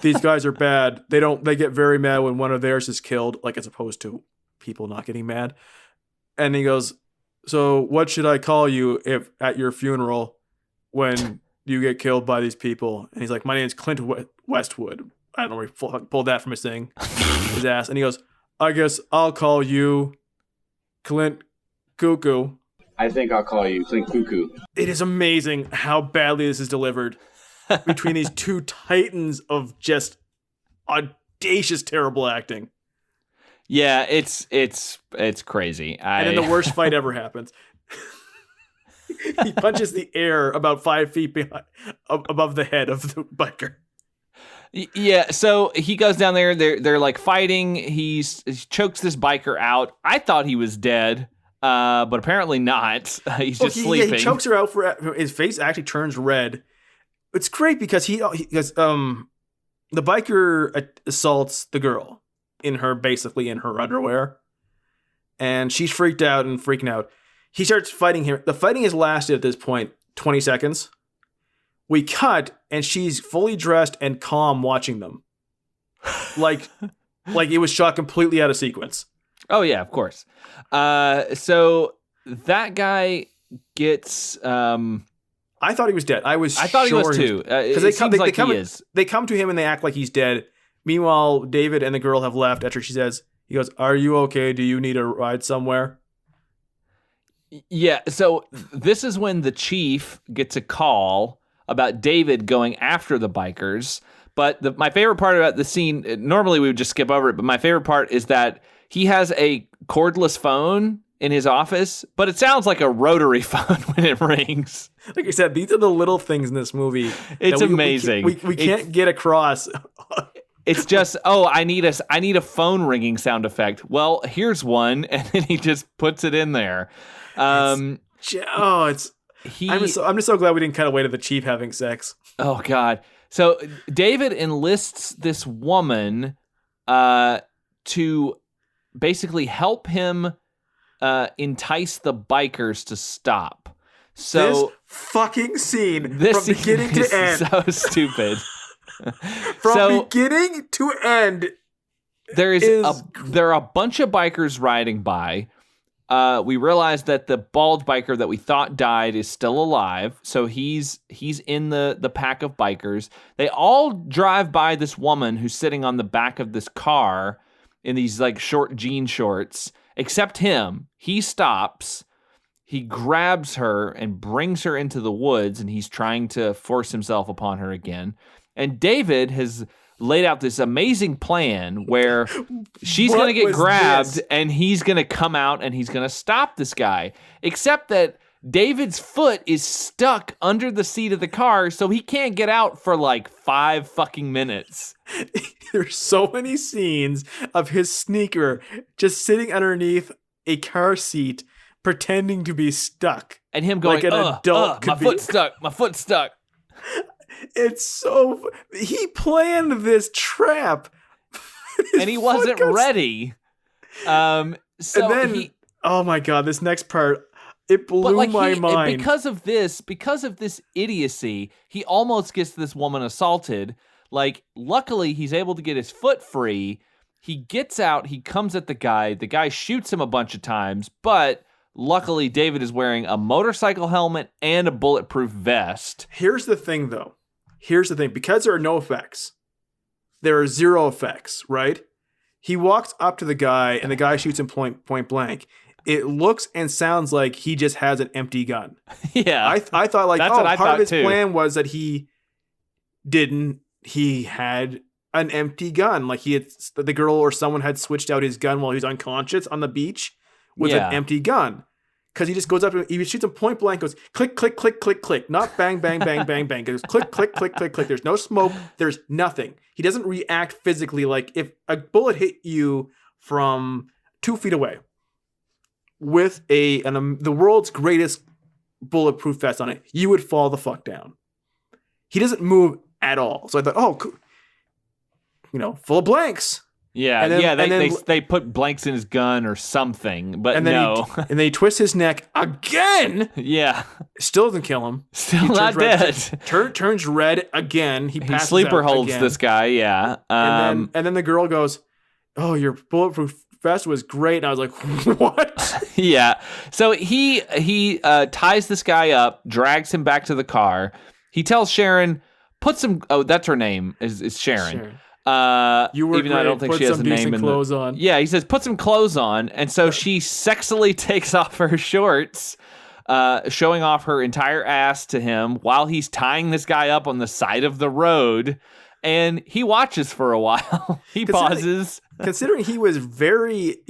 These guys are bad. They get very mad when one of theirs is killed, like as opposed to people not getting mad." And he goes, "So what should I call you if at your funeral when you get killed by these people?" And he's like, "My name's Clint Westwood." I don't know where he pulled that from his ass. And he goes, I guess I'll call you Clint Cuckoo. I think I'll call you Clint Cuckoo. It is amazing how badly this is delivered between these two titans of just audacious, terrible acting. Yeah, it's crazy. And then the worst fight ever happens. He punches the air about 5 feet above the head of the biker. Yeah, so he goes down there. They're like fighting. He chokes this biker out. I thought he was dead, but apparently not. He's just sleeping. Yeah, he chokes her out. His face actually turns red. It's great because the biker assaults the girl basically in her underwear, and she's freaked out and freaking out. He starts fighting him. The fighting has lasted at this point 20 seconds. We cut, and she's fully dressed and calm watching them. Like it was shot completely out of sequence. Oh, yeah, of course. So that guy gets... I thought he was dead. I thought he was too. Because they come to him and they act like he's dead. Meanwhile, David and the girl have left after he goes, "Are you okay? Do you need a ride somewhere?" Yeah, so this is when the chief gets a call about David going after the bikers. But my favorite part about the scene, normally we would just skip over it, but my favorite part is that he has a cordless phone in his office, but it sounds like a rotary phone when it rings. Like I said, these are the little things in this movie. It's amazing. We can't get across. It's just, I need a phone ringing sound effect. Well, here's one, and then he just puts it in there. I'm just so glad we didn't cut away to the chief having sex. Oh God! So David enlists this woman to basically help him entice the bikers to stop. So this fucking scene from beginning to end, so stupid. Beginning to end, there are a bunch of bikers riding by. We realize that the bald biker that we thought died is still alive, so he's in the pack of bikers. They all drive by this woman who's sitting on the back of this car in these like short jean shorts, except him. He stops, he grabs her and brings her into the woods, and he's trying to force himself upon her again. And David has laid out this amazing plan where she's going to get grabbed and he's going to come out and he's going to stop this guy. Except that David's foot is stuck under the seat of the car, so he can't get out for like 5 fucking minutes. There's so many scenes of his sneaker just sitting underneath a car seat pretending to be stuck. And him going, like an adult my foot's stuck. It's so... He planned this trap. And he wasn't ready. Oh my God, this next part, it blew my mind. Because of this idiocy, he almost gets this woman assaulted. Like, luckily, he's able to get his foot free. He gets out, he comes at the guy shoots him a bunch of times, but luckily, David is wearing a motorcycle helmet and a bulletproof vest. Here's the thing, though. Because there are no effects, there are 0 effects, right? He walks up to the guy, and the guy shoots him point blank. It looks and sounds like he just has an empty gun. Yeah. I thought, like, that's what I part thought of his too. plan was that he had an empty gun. Like, the girl or someone had switched out his gun while he was unconscious on the beach with an empty gun. Because he just goes up and he shoots him point blank, goes click, click, click, click, click. Not bang, bang, bang, bang, bang. It goes click, click, click, click, click. There's no smoke. There's nothing. He doesn't react physically. Like if a bullet hit you from 2 feet away with the world's greatest bulletproof vest on it, you would fall the fuck down. He doesn't move at all. So I thought, oh, cool. Full of blanks. Yeah, they put blanks in his gun or something, but no. And then he twists his neck again. Yeah. Still doesn't kill him. Still not dead. Turns red again. He passes sleeper out holds again. this guy, yeah. And then the girl goes, "Oh, your bulletproof vest was great." And I was like, "What?" Yeah. So he ties this guy up, drags him back to the car. He tells Sharon, that's her name, is Sharon. You were even though I don't think put she has some a name decent in clothes the, on. Yeah, he says put some clothes on, and so she sexily takes off her shorts, showing off her entire ass to him while he's tying this guy up on the side of the road, and he watches for a while. He pauses. Considering he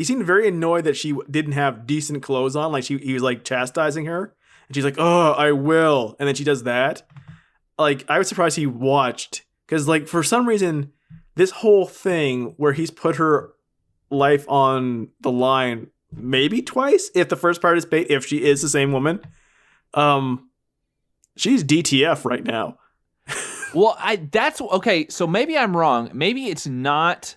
seemed very annoyed that she didn't have decent clothes on, like he was like chastising her, and she's like, "Oh, I will," and then she does that. Like, I was surprised he watched, because like for some reason, this whole thing where he's put her life on the line maybe twice, if the first part is bait, if she is the same woman, she's DTF right now. Well, that's okay. So maybe I'm wrong. Maybe it's not.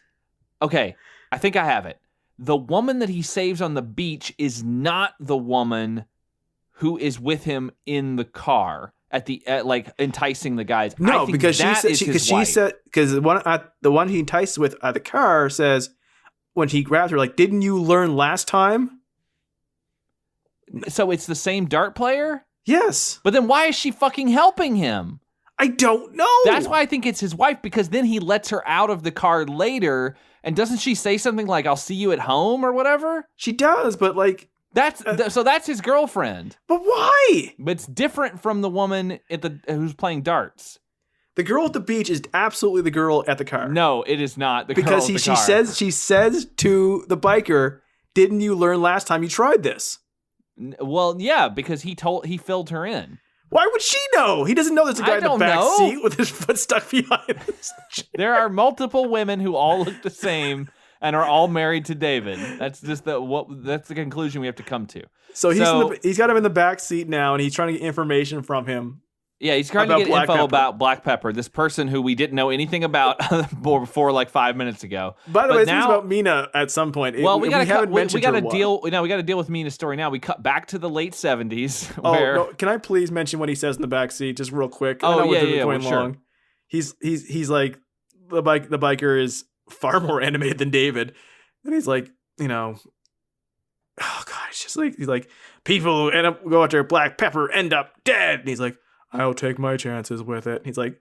Okay, I think I have it. The woman that he saves on the beach is not the woman who is with him in the car at like enticing the guys. No, because she said because the one he entices with at the car says when he grabs her, like, "Didn't you learn last time?" So it's the same dart player? Yes. But then why is she fucking helping him? I don't know. That's why I think it's his wife, because then he lets her out of the car later, and doesn't she say something like, "I'll see you at home" or whatever? She does, but like so that's his girlfriend. But why? But it's different from the woman who's playing darts. The girl at the beach is absolutely the girl at the car. No, it is not the girl because at the car. she says to the biker, "Didn't you learn last time you tried this?" Well, yeah, because he filled her in. Why would she know? He doesn't know there's a guy in the back seat with his foot stuck behind us. There are multiple women who all look the same and are all married to David. That's just that's the conclusion we have to come to. So he's got him in the back seat now, and he's trying to get information from him. Yeah, he's trying to get info about Black Pepper, this person who we didn't know anything about before like 5 minutes ago. By the way, this is about Mina at some point. Well, we got to deal with Mina's story now. We cut back to the late 70s. Where... Oh, no, can I please mention what he says in the back seat just real quick? Sure. He's like the biker is far more animated than David, and he's like, oh god, it's just like he's like, people who go after Black Pepper end up dead, and he's like, "I'll take my chances with it." He's like,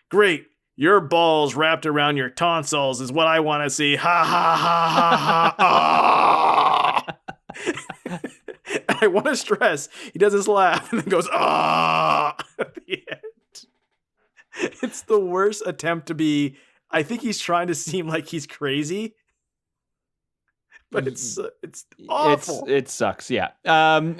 "Great, your balls wrapped around your tonsils is what I want to see." Ha ha ha ha ha. I want to stress, he does this laugh and then goes, "Ah!" at the end. It's the worst attempt to be. I think he's trying to seem like he's crazy, but it's awful. It sucks, yeah.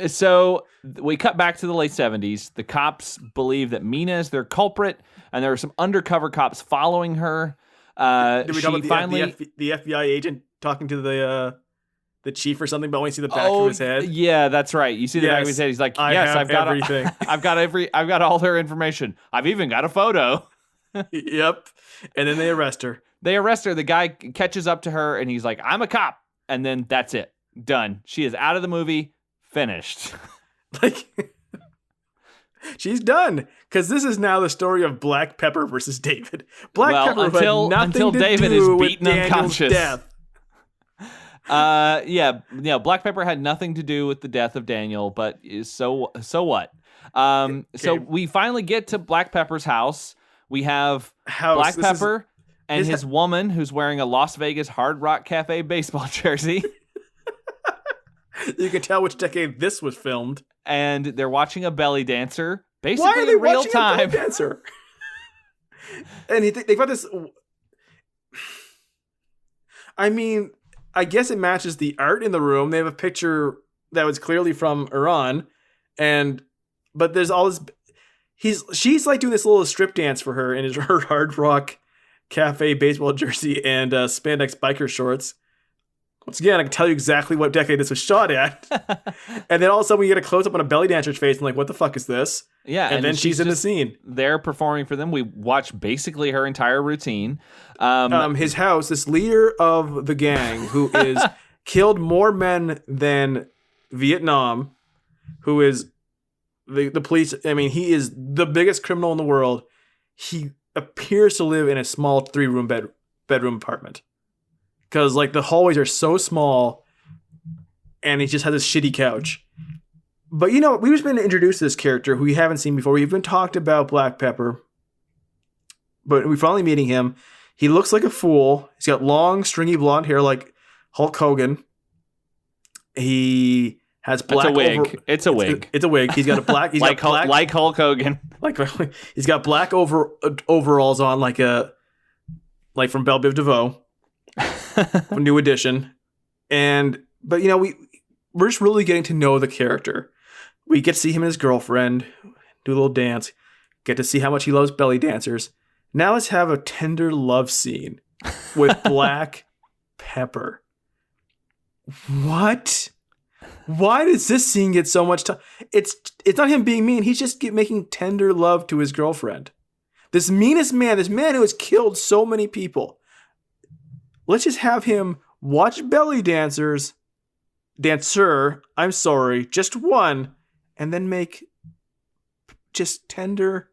So we cut back to the late 70s. The cops believe that Mina is their culprit, and there are some undercover cops following her. Did we talk about the FBI agent talking to the chief or something, but only see the back of his head? Yeah, that's right. You see the back of his head. He's like, "Yes, I've got everything. I've got all her information. I've even got a photo." Yep. And then they arrest her. The guy catches up to her, and he's like, "I'm a cop." And then that's it. Done. She is out of the movie. Finished. Like, she's done. Because this is now the story of Black Pepper versus David. Pepper until David is beaten unconscious. Death. Black Pepper had nothing to do with the death of Daniel, but so what? Okay. So we finally get to Black Pepper's house. We have Black Pepper and his woman who's wearing a Las Vegas Hard Rock Cafe baseball jersey. You can tell which decade this was filmed. And they're watching a belly dancer, basically in real time. A belly dancer? And they got this. I mean, I guess it matches the art in the room. They have a picture that was clearly from Iran, but there's all this. She's like doing this little strip dance for her in her Hard Rock Cafe baseball jersey and spandex biker shorts. Once again, I can tell you exactly what decade this was shot at. And then all of a sudden we get a close up on a belly dancer's face and like, what the fuck is this? Yeah. And then she's in the scene. They're performing for them. We watch basically her entire routine. His house, this leader of the gang who is killed more men than Vietnam, who is the police. I mean, he is the biggest criminal in the world. He appears to live in a small 3-room bedroom apartment. Because, like, the hallways are so small, and he just has this shitty couch. But, we've just been introduced to this character who we haven't seen before. We've been talked about Black Pepper, but we're finally meeting him. He looks like a fool. He's got long, stringy blonde hair like Hulk Hogan. He has black. It's a wig. It's a wig. It's a wig. He's got a black. He's like got black, like Hulk Hogan. He's got black overalls on, like from Belle Biv DeVoe, New Edition, but we're just really getting to know the character. We get to see him and his girlfriend do a little dance. Get to see how much he loves belly dancers. Now let's have a tender love scene with Black Pepper. What? Why does this scene get so much time? It's not him being mean. He's just making tender love to his girlfriend. This meanest man, this man who has killed so many people. Let's just have him watch belly dancer, I'm sorry, just one, and then make just tender,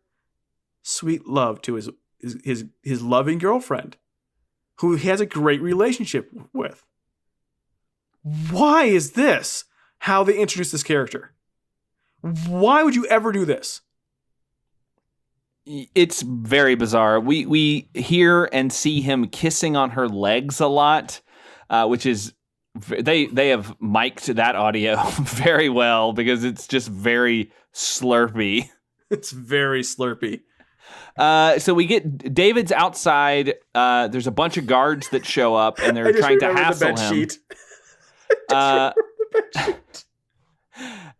sweet love to his loving girlfriend, who he has a great relationship with. Why is this how they introduce this character? Why would you ever do this? It's very bizarre. We hear and see him kissing on her legs a lot, which is they have mic'd that audio very well because it's just very slurpy. It's very slurpy. So we get David's outside. There's a bunch of guards that show up and they're trying to hassle him.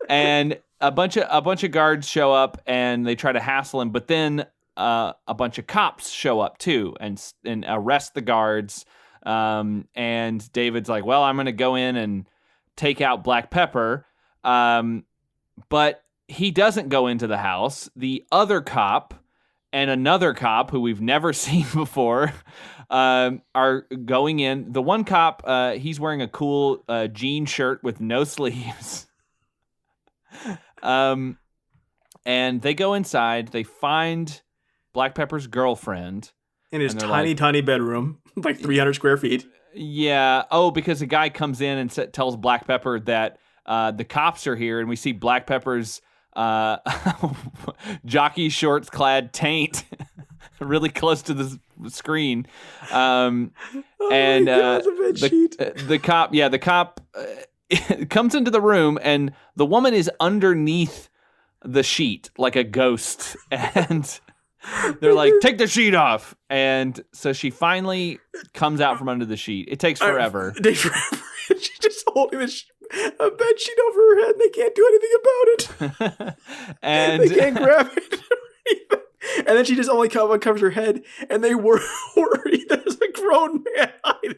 And a bunch of guards show up and they try to hassle him, but then a bunch of cops show up too and arrest the guards. And David's like, well, I'm going to go in and take out Black Pepper. But he doesn't go into the house. The other cop and another cop who we've never seen before are going in. The one cop, he's wearing a cool jean shirt with no sleeves. And they go inside. They find Black Pepper's girlfriend in his tiny bedroom, like 300 square feet. Yeah. Oh, because a guy comes in and tells Black Pepper that the cops are here, and we see Black Pepper's jockey shorts clad taint really close to the screen. The cop comes into the room, and the woman is underneath the sheet like a ghost, and they're like, take the sheet off. And so she finally comes out from under the sheet. It takes forever. She's just holding a bed sheet over her head, and they can't do anything about it. And they can't grab it. And then she just only covers her head, and they worry there's a grown man hiding.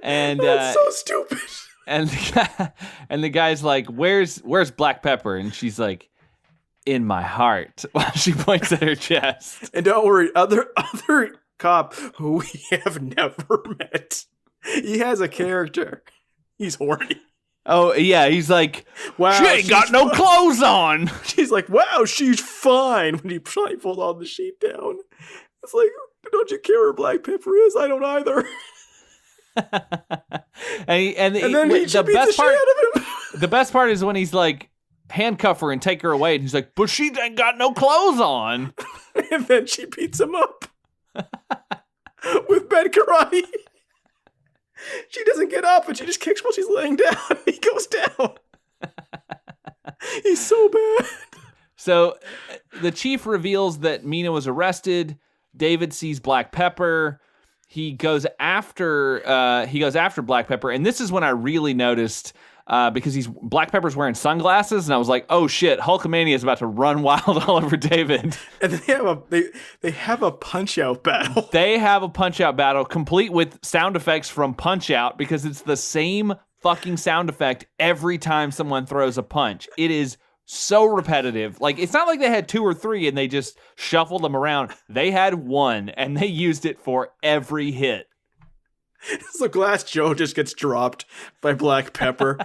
And that's so stupid. And the guy's like, "Where's Black Pepper?" And she's like, "In my heart," while she points at her chest. And don't worry, other cop who we have never met. He has a character. He's horny. Oh yeah, he's like, "Wow, she ain't got no clothes on." She's like, "Wow, she's fine." When he pulled all the sheet down, it's like, "Don't you care where Black Pepper is? I don't either." and then the best part is when he's like, handcuff her and take her away, and he's like, "But she ain't got no clothes on." And then she beats him up with bed karate. She doesn't get up, and she just kicks while she's laying down. He goes down. He's so bad. So the chief reveals that Mina was arrested. David sees Black Pepper. He goes after Black Pepper, and this is when I really noticed because Black Pepper's wearing sunglasses, and I was like, "Oh shit, Hulkamania is about to run wild all over David." And they have a punch out battle. They have a punch out battle, complete with sound effects from Punch Out, because it's the same fucking sound effect every time someone throws a punch. It is so repetitive. Like, it's not like they had 2 or 3 and they just shuffled them around. They had one, and they used it for every hit. So Glass Joe just gets dropped by Black Pepper.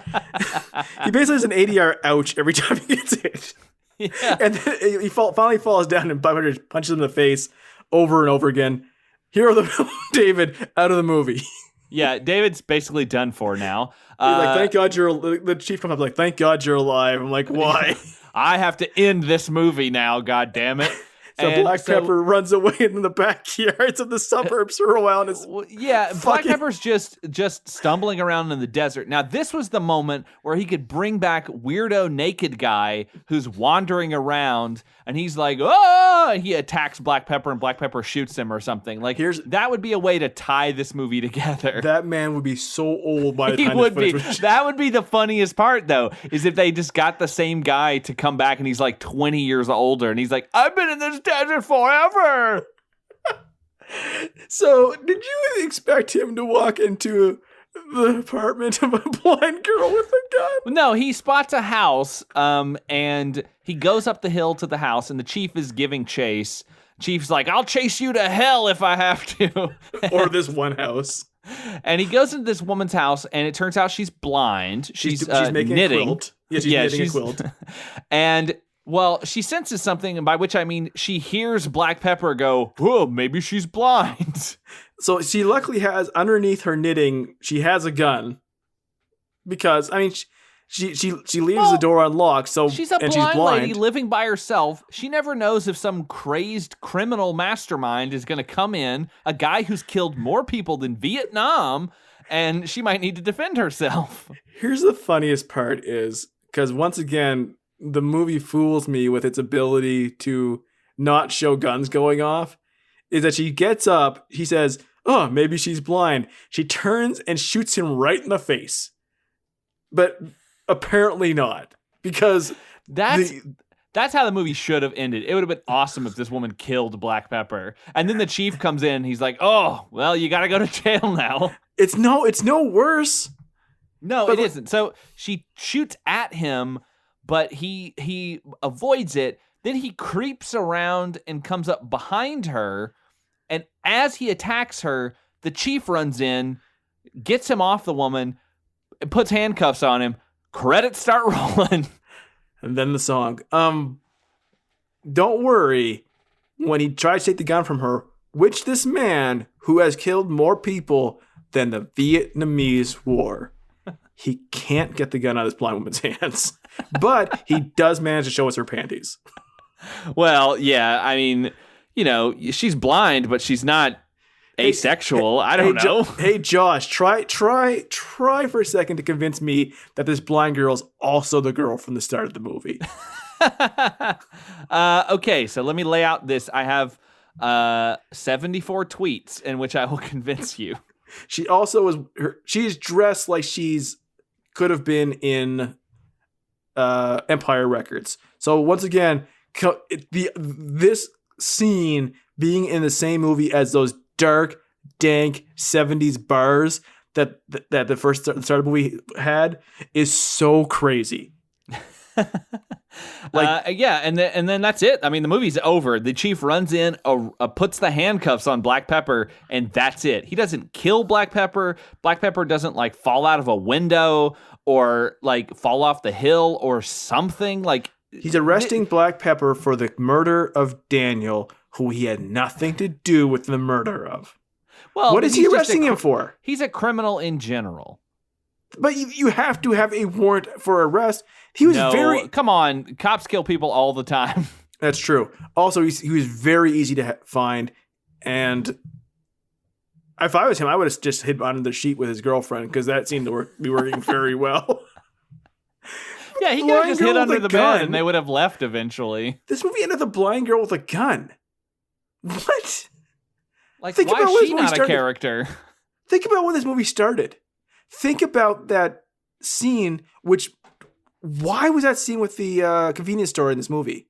He basically has an 80-yard ouch every time he gets hit. Yeah. And then he finally falls down, and Black Pepper punches him in the face over and over again. Hero of the David out of the movie. Yeah, David's basically done for now. He's like, "Thank God the chief comes up like, "Thank God you're alive." I'm like, "Why?" I have to end this movie now, God damn it. So And Black Pepper runs away in the backyards of the suburbs for a while. And is Black fucking- Pepper's just stumbling around in the desert. Now, this was the moment where he could bring back weirdo naked guy who's wandering around, and he's like, oh, and he attacks Black Pepper, and Black Pepper shoots him or something. Like, that would be a way to tie this movie together. That man would be so old by the He time would this be. footage was- That would be the funniest part, though, is if they just got the same guy to come back, and he's like 20 years older, and he's like, I've been in this desert forever. So, did you expect him to walk into the apartment of a blind girl with a gun? No, he spots a house, and he goes up the hill to the house, and the chief is giving chase. Chief's like, I'll chase you to hell if I have to. Or this one house. And he goes into this woman's house, and it turns out she's blind. She's making knitting. a quilt. Yeah, she's knitting a quilt. And, well, she senses something, and by which I mean she hears Black Pepper go, whoa, maybe she's blind. So she luckily has, underneath her knitting, she has a gun. Because, I mean, she leaves the door unlocked, so She's a and blind, she's blind. lady living by herself. She never knows if some crazed criminal mastermind is going to come in, a guy who's killed more people than Vietnam, and she might need to defend herself. Here's the funniest part is, because once again, the movie fools me with its ability to not show guns going off, is that she gets up, he says, oh, maybe she's blind. She turns and shoots him right in the face. But apparently not, because That's how the movie should have ended. It would have been awesome if this woman killed Black Pepper. And then the chief comes in, he's like, oh, well, you got to go to jail now. it's no worse. No, it isn't. So she shoots at him, but he avoids it. Then he creeps around and comes up behind her. And as he attacks her, the chief runs in, gets him off the woman, puts handcuffs on him. Credits start rolling. And then the song. Don't worry, when he tries to take the gun from her, which this man who has killed more people than the Vietnamese War, he can't get the gun out of this blind woman's hands. But he does manage to show us her panties. Well, yeah, I mean, you know, she's blind, but she's not asexual. I don't know. Hey, Josh, try for a second to convince me that this blind girl's also the girl from the start of the movie. Okay, so let me lay out this. I have 74 tweets in which I will convince you. She also she's dressed like could have been in Empire Records. So once again, this scene being in the same movie as those dark, dank 70s bars that the first start of the movie had is so crazy. Yeah, and then that's it. I mean, the movie's over. The chief runs in, puts the handcuffs on Black Pepper, and that's it. He doesn't kill Black Pepper. Black Pepper doesn't like fall out of a window or like fall off the hill or something. Like he's arresting Black Pepper for the murder of Daniel, who he had nothing to do with the murder of. Well, what is he arresting him for? He's a criminal in general. But you have to have a warrant for arrest. He was come on, cops kill people all the time. That's true. Also, he was very easy to find, and if I was him, I would have just hid under the sheet with his girlfriend because that seemed to be working very well. Yeah, he could have just hid under the bed and they would have left eventually. This movie ended with a blind girl with a gun. What? Like, why is she not a character? Think about when this movie started. Think about that scene, why was that scene with the convenience store in this movie?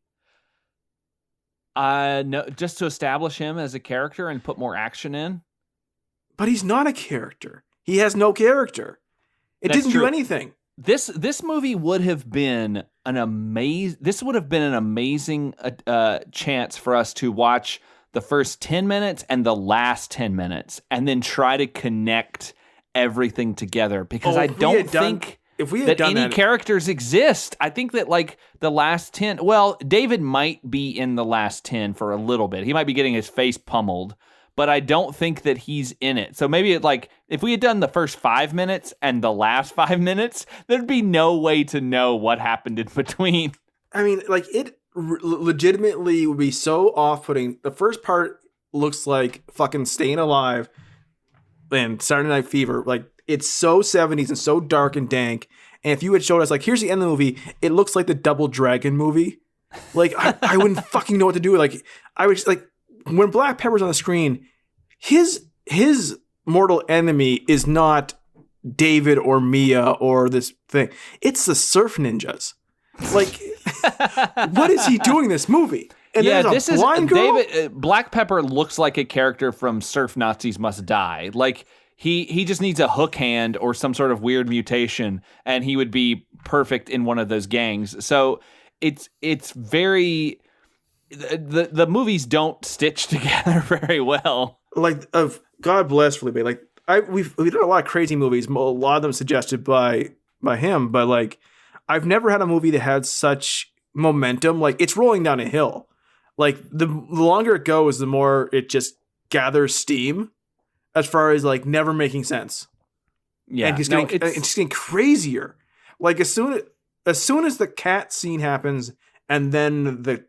No, just to establish him as a character and put more action in. But he's not a character. He has no character. It didn't do anything. This movie would have been an amazing chance for us to watch the first 10 minutes and the last 10 minutes and then try to connect everything together, because I don't think that any characters exist. I think that like the last 10, well, David might be in the last 10 for a little bit. He might be getting his face pummeled, but I don't think that he's in it. So maybe if we had done the first 5 minutes and the last 5 minutes, there'd be no way to know what happened in between. I mean, legitimately would be so off-putting. The first part looks like fucking Staying Alive and Saturday Night Fever. Like, it's so 70s and so dark and dank. And if you had showed us, like, here's the end of the movie, it looks like the Double Dragon movie. Like, I wouldn't fucking know what to do. Like, I was like, when Black Pepper's on the screen, his mortal enemy is not David or Mia or this thing. It's the surf ninjas. Like, what is he doing in this movie? And yeah, there's this a blind girl? David. Black Pepper looks like a character from Surf Nazis Must Die. Like he just needs a hook hand or some sort of weird mutation, and he would be perfect in one of those gangs. So it's very the movies don't stitch together very well. Like, God bless Felipe. Like, we've done a lot of crazy movies. A lot of them suggested by him, but like, I've never had a movie that had such momentum. Like, it's rolling down a hill. Like, the longer it goes, the more it just gathers steam as far as like never making sense. Yeah, and it's getting crazier. Like, as soon as the cat scene happens and then the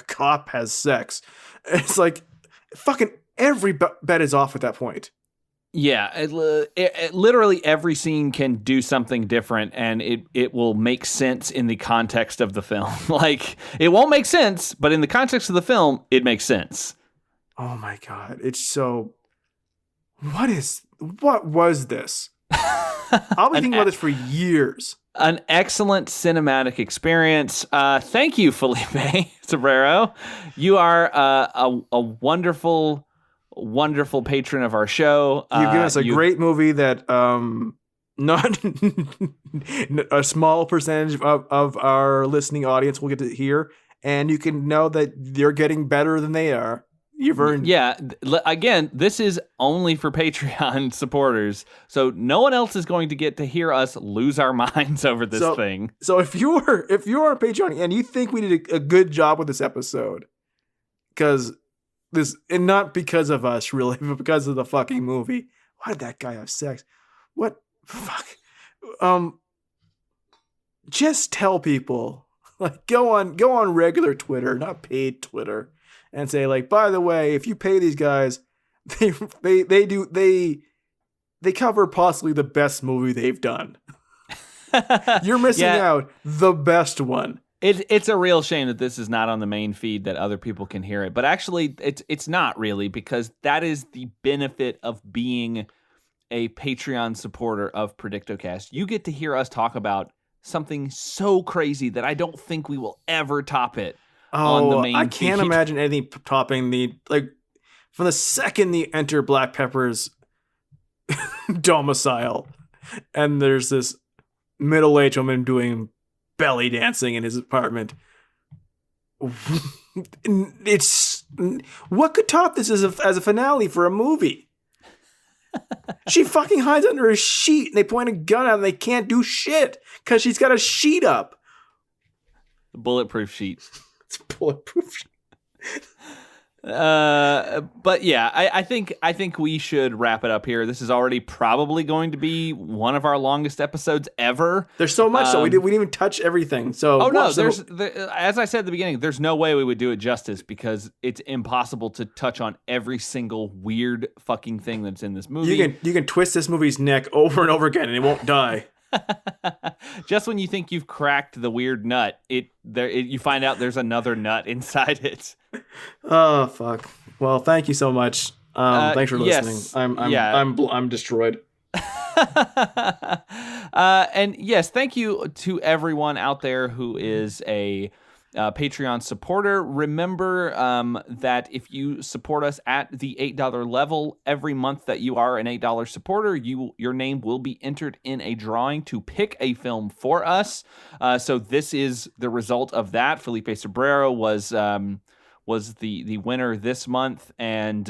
cop has sex, it's like fucking every bet is off at that point. Yeah, it literally every scene can do something different, and it will make sense in the context of the film. Like, it won't make sense, but in the context of the film, it makes sense. Oh my God. It's so... What was this? I'll be thinking about this for years. An excellent cinematic experience. Thank you, Felipe Sobrero. You are a wonderful patron of our show. You've given us a great movie that not a small percentage of our listening audience will get to hear, and you can know that you're getting better than they are. You've earned. Yeah. Again, this is only for Patreon supporters, so no one else is going to get to hear us lose our minds over this thing. So if you're on Patreon and you think we did a good job with this episode, and not because of us really, but because of the fucking movie. Why did that guy have sex? What fuck? Just tell people, like, go on regular Twitter, not paid Twitter, and say, like, by the way, if you pay these guys, they cover possibly the best movie they've done. You're missing out the best one. It's a real shame that this is not on the main feed that other people can hear it. But actually, it's not really, because that is the benefit of being a Patreon supporter of predictocast. You get to hear us talk about something so crazy that I don't think we will ever top it on the main feed. I can't imagine anything topping from the second they enter Black Pepper's domicile, and there's this middle-aged woman doing belly dancing in his apartment. It's what could top this as a finale for a movie? She fucking hides under a sheet and they point a gun at her and they can't do shit because she's got a sheet up. Bulletproof sheet. It's bulletproof sheet. But yeah, I think we should wrap it up here. This is already probably going to be one of our longest episodes ever. There's so much, so we didn't even touch everything. So as I said at the beginning, there's no way we would do it justice because it's impossible to touch on every single weird fucking thing that's in this movie. You can twist this movie's neck over and over again and it won't die. Just when you think you've cracked the weird nut, you find out there's another nut inside it. Oh fuck! Well, thank you so much. Thanks for listening. Yes. I'm destroyed. And yes, thank you to everyone out there who is a Patreon supporter. Remember that if you support us at the $8 level, every month that you are an $8 supporter, your name will be entered in a drawing to pick a film for us. So this is the result of that. Felipe Sobrero was the winner this month, and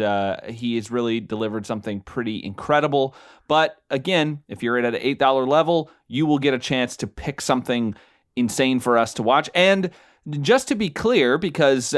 he has really delivered something pretty incredible. But again, if you're at an $8 level, you will get a chance to pick something insane for us to watch. And just to be clear, because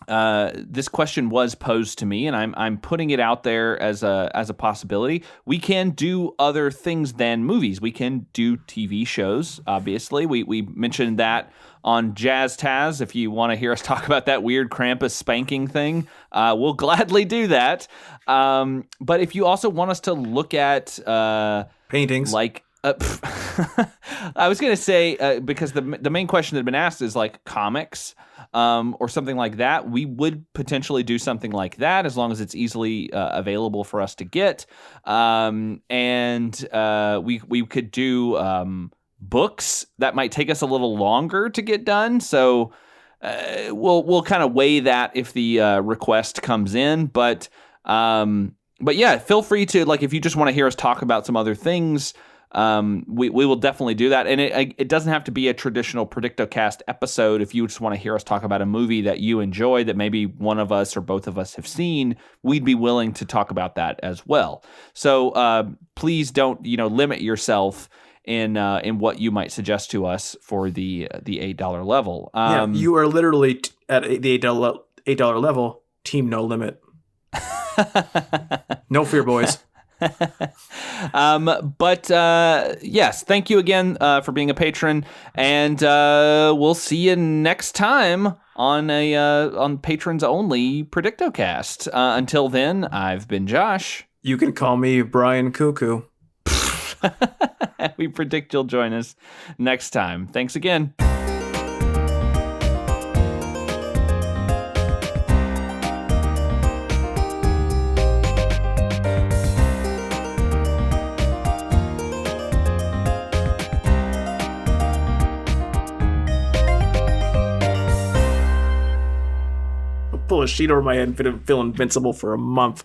this question was posed to me, and I'm putting it out there as a possibility. We can do other things than movies. We can do TV shows. Obviously, we mentioned that on Jazz Taz. If you want to hear us talk about that weird Krampus spanking thing, we'll gladly do that. But if you also want us to look at Paintings, like. I was going to say, because the main question that had been asked is like comics or something like that. We would potentially do something like that as long as it's easily available for us to get. And we could do books that might take us a little longer to get done. So we'll kind of weigh that if the request comes in. But yeah, feel free to, like, if you just want to hear us talk about some other things, we will definitely do that. And it doesn't have to be a traditional predictocast episode. If you just want to hear us talk about a movie that you enjoy that maybe one of us or both of us have seen, we'd be willing to talk about that as well. So please don't limit yourself in what you might suggest to us for the $8 level. You are literally at the $8 level. Team No Limit. No fear, boys. But yes, thank you again for being a patron, and we'll see you next time on patrons only Predictocast. Until then, I've been Josh. You can call me Brian Cuckoo. We predict you'll join us next time. Thanks again. Pull a sheet over my head and feel invincible for a month.